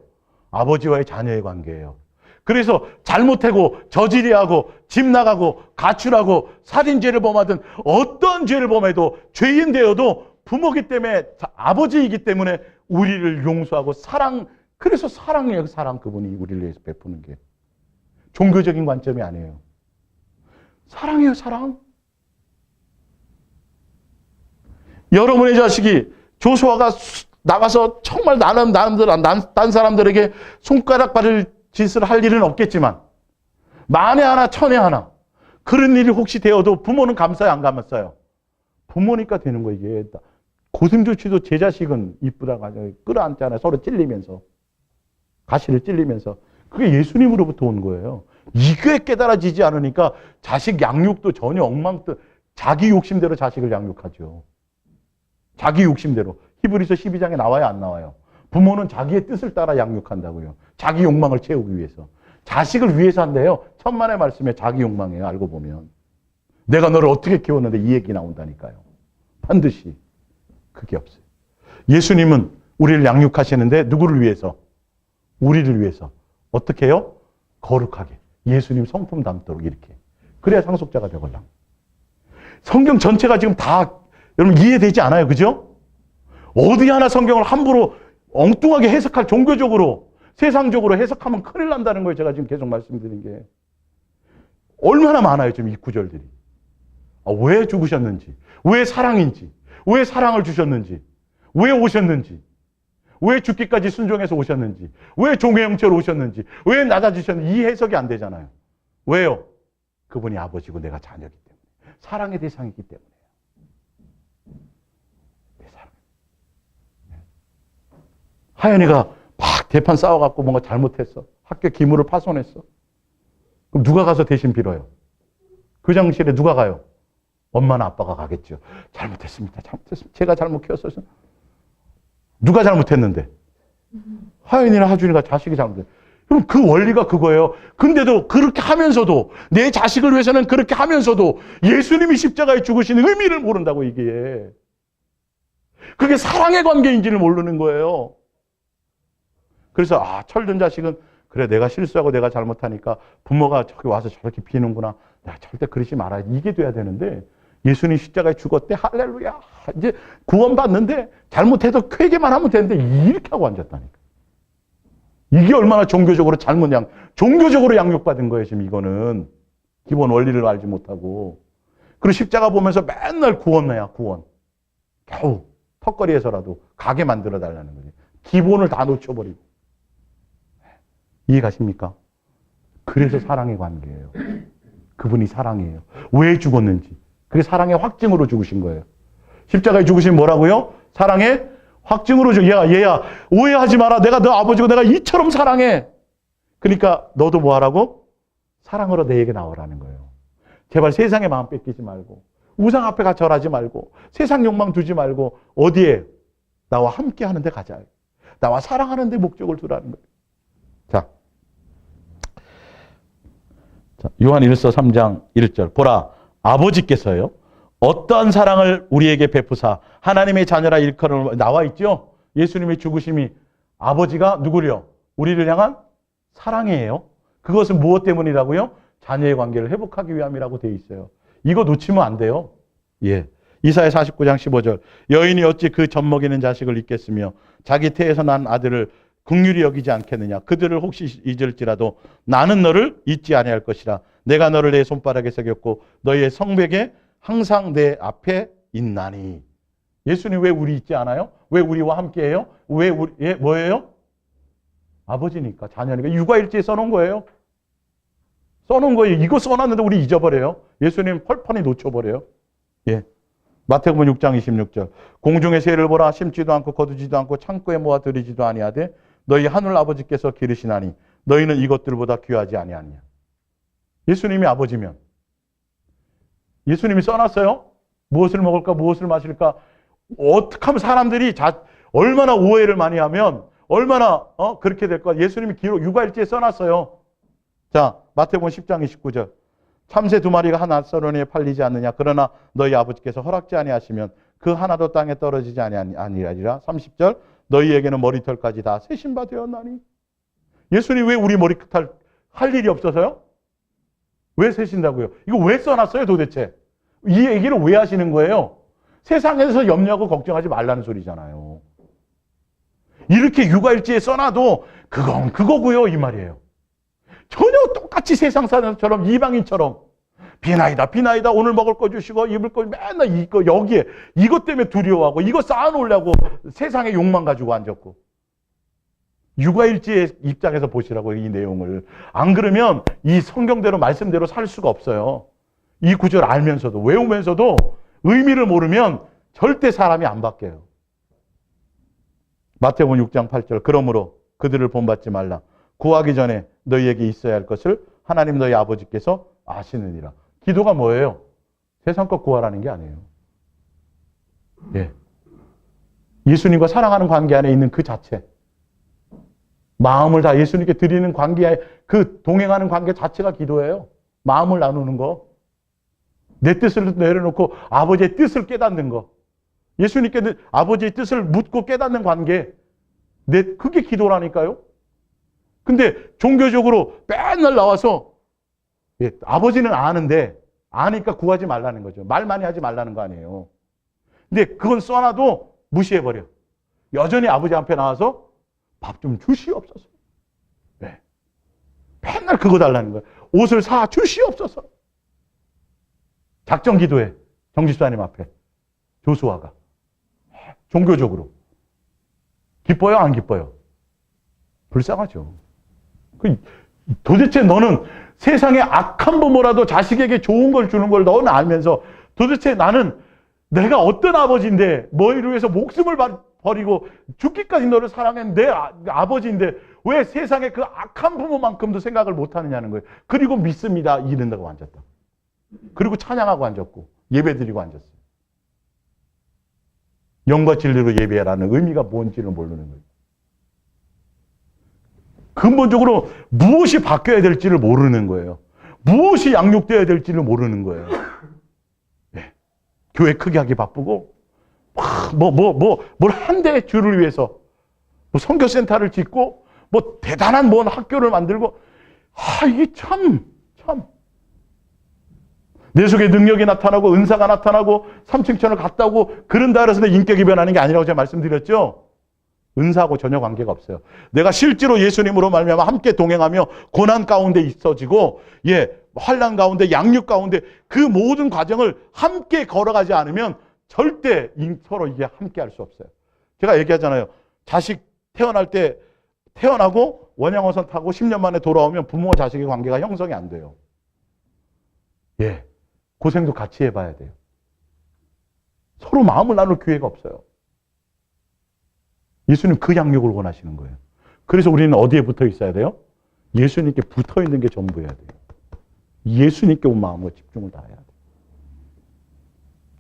아버지와의 자녀의 관계예요. 그래서 잘못하고 저지리하고 집 나가고 가출하고 살인죄를 범하든 어떤 죄를 범해도 죄인 되어도 부모기 때문에 아버지이기 때문에 우리를 용서하고 그래서 사랑이에요. 사랑. 그분이 우리를 위해서 베푸는 게. 종교적인 관점이 아니에요. 사랑이에요. 사랑. 여러분의 자식이 조수아가 나가서 정말 딴 사람들에게 손가락 바를 짓을 할 일은 없겠지만 만에 하나 천에 하나 그런 일이 혹시 되어도 부모는 감싸요, 안 감싸요? 부모니까 되는 거 이게. 고슴도치도 제 자식은 이쁘다고 하죠. 끌어안잖아요. 서로 찔리면서. 가시를 찔리면서. 그게 예수님으로부터 온 거예요. 이게 깨달아지지 않으니까 자식 양육도 전혀 자기 욕심대로 자식을 양육하죠. 자기 욕심대로. 히브리서 12장에 나와요, 안 나와요? 부모는 자기의 뜻을 따라 양육한다고요. 자기 욕망을 채우기 위해서. 자식을 위해서 한대요. 천만의 말씀에 자기 욕망이에요, 알고 보면. 내가 너를 어떻게 키웠는데 이 얘기 나온다니까요. 반드시. 그게 없어요. 예수님은 우리를 양육하시는데 누구를 위해서? 우리를 위해서. 어떻게 해요? 거룩하게. 예수님 성품 담도록 이렇게. 그래야 상속자가 되걸랑. 성경 전체가 지금 다 여러분 이해되지 않아요. 그죠? 어디 하나 성경을 함부로 엉뚱하게 해석할 종교적으로 세상적으로 해석하면 큰일 난다는 거예요. 제가 지금 계속 말씀드린 게. 얼마나 많아요. 지금 이 구절들이. 왜 죽으셨는지. 왜 사랑인지. 왜 사랑을 주셨는지. 왜 오셨는지. 왜 죽기까지 순종해서 오셨는지. 왜 종의 형체로 오셨는지. 왜 낮아지셨는지. 이 해석이 안 되잖아요. 왜요? 그분이 아버지고 내가 자녀이기 때문에. 사랑의 대상이기 때문에요. 내 사랑. 하연이가 막 대판 싸워갖고 뭔가 잘못했어. 학교 기물을 파손했어. 그럼 누가 가서 대신 빌어요? 교장실에 누가 가요? 엄마나 아빠가 가겠죠. 잘못했습니다. 제가 잘못 키웠어요. 누가 잘못했는데? 하연이나 하준이가 자식이 잘못했어요. 그럼 그 원리가 그거예요. 근데도 그렇게 하면서도 내 자식을 위해서는 그렇게 하면서도 예수님이 십자가에 죽으신 의미를 모른다고 이게. 그게 사랑의 관계인지를 모르는 거예요. 그래서 철든 자식은 그래 내가 실수하고 내가 잘못하니까 부모가 저기 와서 저렇게 비는구나. 야, 절대 그러지 말아야 이게 돼야 되는데 예수님 십자가에 죽었대. 할렐루야. 이제 구원받는데 잘못해도 회개만 하면 되는데 이렇게 하고 앉았다니까. 이게 얼마나 종교적으로 종교적으로 양육받은 거예요. 지금 이거는. 기본 원리를 알지 못하고. 그리고 십자가 보면서 맨날 구원이야. 구원. 겨우 턱걸이에서라도 가게 만들어달라는 거지. 기본을 다 놓쳐버리고. 이해 가십니까? 그래서 사랑의 관계예요. 그분이 사랑이에요. 왜 죽었는지. 그게 사랑의 확증으로 죽으신 거예요. 십자가에 죽으신 뭐라고요? 사랑의 확증으로 얘야 오해하지 마라. 내가 너 아버지고 내가 이처럼 사랑해. 그러니까 너도 뭐 하라고? 사랑으로 내게 나오라는 거예요. 제발 세상의 마음 뺏기지 말고 우상 앞에 절하지 말고 세상 욕망 두지 말고 어디에? 나와 함께 하는 데 가자. 나와 사랑하는 데 목적을 두라는 거예요. 자, 요한 1서 3장 1절. 보라, 아버지께서요. 어떠한 사랑을 우리에게 베푸사 하나님의 자녀라 일컬음을 나와 있죠. 예수님의 죽으심이 아버지가 누구려? 우리를 향한 사랑이에요. 그것은 무엇 때문이라고요? 자녀의 관계를 회복하기 위함이라고 되어 있어요. 이거 놓치면 안 돼요. 예. 이사야 49장 15절. 여인이 어찌 그 젖먹이는 자식을 잊겠으며 자기 태에서 난 아들을 긍휼히 여기지 않겠느냐. 그들을 혹시 잊을지라도 나는 너를 잊지 아니할 것이라. 내가 너를 내 손바닥에 새겼고 너희의 성벽에 항상 내 앞에 있나니. 예수님 왜 우리 있지 않아요? 왜 우리와 함께해요? 왜 우리 뭐예요? 아버지니까, 자녀니까. 육아일지에 써놓은 거예요. 써놓은 거예요. 이거 써놨는데 우리 잊어버려요. 예수님 펄펄이 놓쳐버려요. 예. 마태복음 6장 26절. 공중의 새를 보라. 심지도 않고 거두지도 않고 창고에 모아 들이지도 아니하되 너희 하늘 아버지께서 기르시나니 너희는 이것들보다 귀하지 아니하느냐. 예수님이 아버지면 예수님이 써놨어요. 무엇을 먹을까, 무엇을 마실까. 어떻게 하면 사람들이 얼마나 오해를 많이 하면 얼마나 그렇게 될 거야. 예수님이 육아일지에 써놨어요. 자, 마태복음 10장 29절. 참새 2마리가 한 앗서러니에 팔리지 않느냐. 그러나 너희 아버지께서 허락지 아니하시면 그 하나도 땅에 떨어지지 아니하리라. 30절. 너희에게는 머리털까지 다 세신 바 되었나니. 예수님 왜 우리 머리털 할 일이 없어서요? 왜 세신다고요? 이거 왜 써놨어요 도대체? 이 얘기를 왜 하시는 거예요? 세상에서 염려하고 걱정하지 말라는 소리잖아요. 이렇게 육아일지에 써놔도 그건 그거고요 이 말이에요. 전혀 똑같이 세상 사람처럼 이방인처럼 비나이다 오늘 먹을 거 주시고 입을 거 맨날 이거 여기에 이것 때문에 두려워하고 이거 쌓아놓으려고 세상의 욕망 가지고 앉았고. 육아일지의 입장에서 보시라고 이 내용을. 안 그러면 이 성경대로 말씀대로 살 수가 없어요. 이 구절 알면서도 외우면서도 의미를 모르면 절대 사람이 안 바뀌어요. 마태복음 6장 8절. 그러므로 그들을 본받지 말라. 구하기 전에 너희에게 있어야 할 것을 하나님 너희 아버지께서 아시느니라. 기도가 뭐예요? 세상 것 구하라는 게 아니에요. 예. 예수님과 사랑하는 관계 안에 있는 그 자체. 마음을 다 예수님께 드리는 관계에 그 동행하는 관계 자체가 기도예요. 마음을 나누는 거. 내 뜻을 내려놓고 아버지의 뜻을 깨닫는 거. 예수님께 아버지의 뜻을 묻고 깨닫는 관계. 그게 기도라니까요. 근데 종교적으로 맨날 나와서 아버지는 아는데 아니까 구하지 말라는 거죠. 말 많이 하지 말라는 거 아니에요. 근데 그건 써놔도 무시해버려. 여전히 아버지 앞에 나와서 밥 좀 주시옵소서. 네. 맨날 그거 달라는 거예요. 옷을 사 주시옵소서. 작정 기도해. 정집사님 앞에. 조수아가. 종교적으로. 기뻐요? 안 기뻐요? 불쌍하죠. 도대체 너는 세상에 악한 부모라도 자식에게 좋은 걸 주는 걸 너는 알면서 도대체 나는 내가 어떤 아버지인데 너희를 위해서 목숨을 버리고 죽기까지 너를 사랑한 내 아버지인데 왜 세상에 그 악한 부모만큼도 생각을 못하느냐는 거예요. 그리고 믿습니다 이른다고 앉았다. 그리고 찬양하고 앉았고 예배드리고 앉았어요. 영과 진리로 예배하라는 의미가 뭔지를 모르는 거예요. 근본적으로 무엇이 바뀌어야 될지를 모르는 거예요. 무엇이 양육되어야 될지를 모르는 거예요. 네. 교회 크게 하기 바쁘고 뭘 한대 주를 위해서 선교센터를 짓고 대단한 학교를 만들고 이게 참 내 속에 능력이 나타나고 은사가 나타나고 삼층천을 갔다 오고 그런다 그래서 내 인격이 변하는 게 아니라고 제가 말씀드렸죠. 은사하고 전혀 관계가 없어요. 내가 실제로 예수님으로 말미암아 함께 동행하며 고난 가운데 있어지고 환난 가운데 양육 가운데 그 모든 과정을 함께 걸어가지 않으면 절대 서로 이게 함께 할 수 없어요. 제가 얘기하잖아요. 자식 태어날 때 태어나고 원양어선 타고 10년 만에 돌아오면 부모와 자식의 관계가 형성이 안 돼요. 고생도 같이 해봐야 돼요. 서로 마음을 나눌 기회가 없어요. 예수님 그 양육을 원하시는 거예요. 그래서 우리는 어디에 붙어 있어야 돼요? 예수님께 붙어 있는 게 전부여야 돼요. 예수님께 온 마음으로 집중을 다해야 돼요.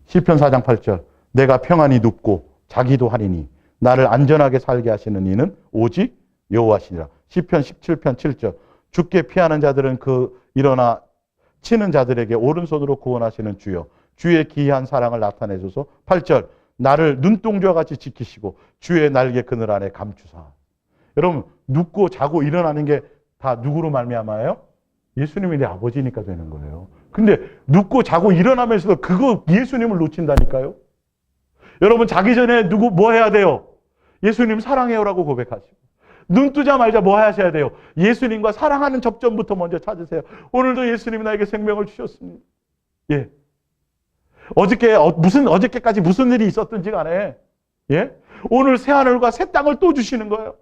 시편 4장 8절. 내가 평안히 눕고 자기도 하리니 나를 안전하게 살게 하시는 이는 오직 여호와시니라. 시편 17편 7절. 주께 피하는 자들은 일어나 치는 자들에게 오른손으로 구원하시는 주여. 주의 기이한 사랑을 나타내소서. 8절. 나를 눈동자와 같이 지키시고 주의 날개 그늘 안에 감추사. 여러분 눕고 자고 일어나는 게 다 누구로 말미암아요? 예수님이 내 아버지니까 되는 거예요. 근데 눕고 자고 일어나면서도 그거 예수님을 놓친다니까요. 여러분 자기 전에 뭐 해야 돼요? 예수님 사랑해요라고 고백하시고 눈 뜨자마자 뭐 하셔야 돼요? 예수님과 사랑하는 접점부터 먼저 찾으세요. 오늘도 예수님이 나에게 생명을 주셨습니다. 어저께까지 무슨 일이 있었든지 간에, 예? 오늘 새하늘과 새 땅을 또 주시는 거예요.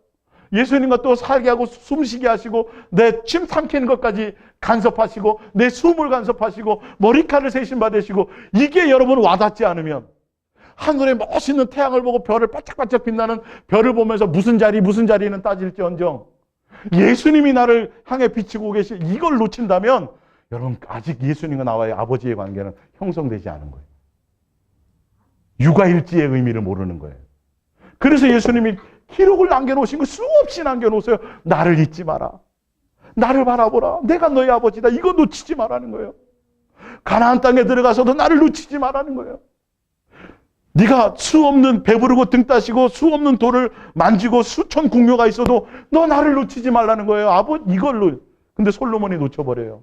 예수님과 또 살게 하고 숨쉬게 하시고 내 침 삼키는 것까지 간섭하시고 내 숨을 간섭하시고 머리카락을 세신 받으시고 이게 여러분 와닿지 않으면 하늘에 멋있는 태양을 보고 별을 반짝반짝 빛나는 별을 보면서 무슨 자리는 따질지언정 예수님이 나를 향해 비치고 계시 이걸 놓친다면 여러분 아직 예수님과 나와의 아버지의 관계는 형성되지 않은 거예요. 육아일지의 의미를 모르는 거예요. 그래서 예수님이 기록을 남겨놓으신 거 수없이 남겨놓으세요. 나를 잊지 마라. 나를 바라보라. 내가 너희 아버지다. 이거 놓치지 말라는 거예요. 가나안 땅에 들어가서도 나를 놓치지 말라는 거예요. 네가 수없는 배부르고 등 따시고 수없는 돌을 만지고 수천 궁녀가 있어도 너 나를 놓치지 말라는 거예요. 이걸로. 근데 솔로몬이 놓쳐버려요.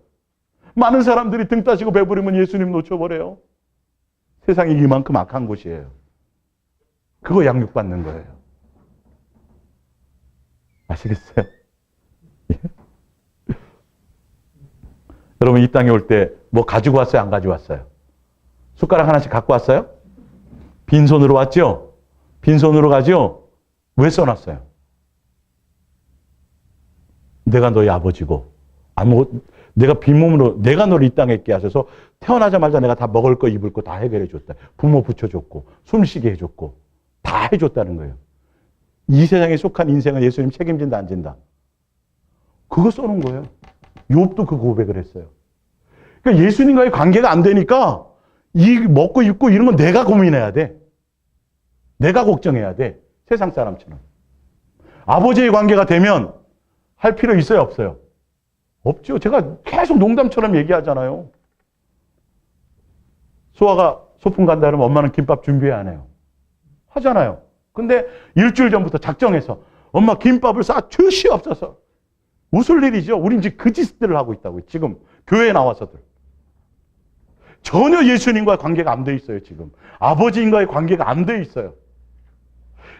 많은 사람들이 등 따시고 배부르면 예수님 놓쳐버려요. 세상이 이만큼 악한 곳이에요. 그거 양육받는 거예요. 아시겠어요? 예? 여러분 이 땅에 올 때 뭐 가지고 왔어요? 안 가져왔어요? 숟가락 하나씩 갖고 왔어요? 빈손으로 왔죠? 빈손으로 가죠? 왜 써놨어요? 내가 너희 아버지고 내가 빈몸으로 내가 너를 이 땅에 있게 하셔서 태어나자마자 내가 다 먹을 거 입을 거 다 해결해 줬다. 부모 붙여줬고 숨쉬게 해줬고 다 해줬다는 거예요. 이 세상에 속한 인생은 예수님 책임진다 안 진다. 그거 써놓은 거예요. 욥도 그 고백을 했어요. 그러니까 예수님과의 관계가 안 되니까 이 먹고 입고 이런 건 내가 고민해야 돼. 내가 걱정해야 돼. 세상 사람처럼. 아버지의 관계가 되면 할 필요 있어요 없어요? 없죠. 제가 계속 농담처럼 얘기하잖아요. 소아가 소풍 간다 그러면 엄마는 김밥 준비해 안 해요? 하잖아요. 근데 일주일 전부터 작정해서 엄마 김밥을 싸 주시옵소서. 웃을 일이죠. 우린 지금 그 짓들을 하고 있다고요. 지금 교회에 나와서들. 전혀 예수님과의 관계가 안 돼 있어요. 지금. 아버지인과의 관계가 안 돼 있어요.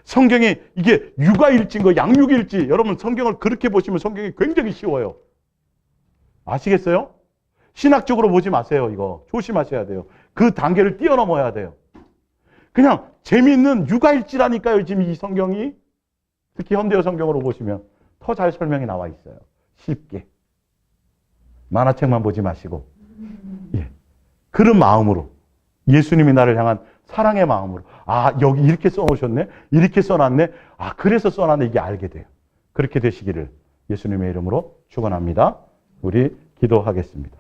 성경에 이게 육아일지인 거 양육일지 여러분 성경을 그렇게 보시면 성경이 굉장히 쉬워요. 아시겠어요? 신학적으로 보지 마세요. 이거 조심하셔야 돼요. 그 단계를 뛰어넘어야 돼요. 그냥 재미있는 육아일지라니까요. 지금 이 성경이. 특히 현대어 성경으로 보시면 더 잘 설명이 나와 있어요. 쉽게. 만화책만 보지 마시고. 예. 그런 마음으로 예수님이 나를 향한 사랑의 마음으로 여기 이렇게 써놓으셨네? 이렇게 써놨네? 그래서 써놨네? 이게 알게 돼요. 그렇게 되시기를 예수님의 이름으로 축원합니다. 우리 기도하겠습니다.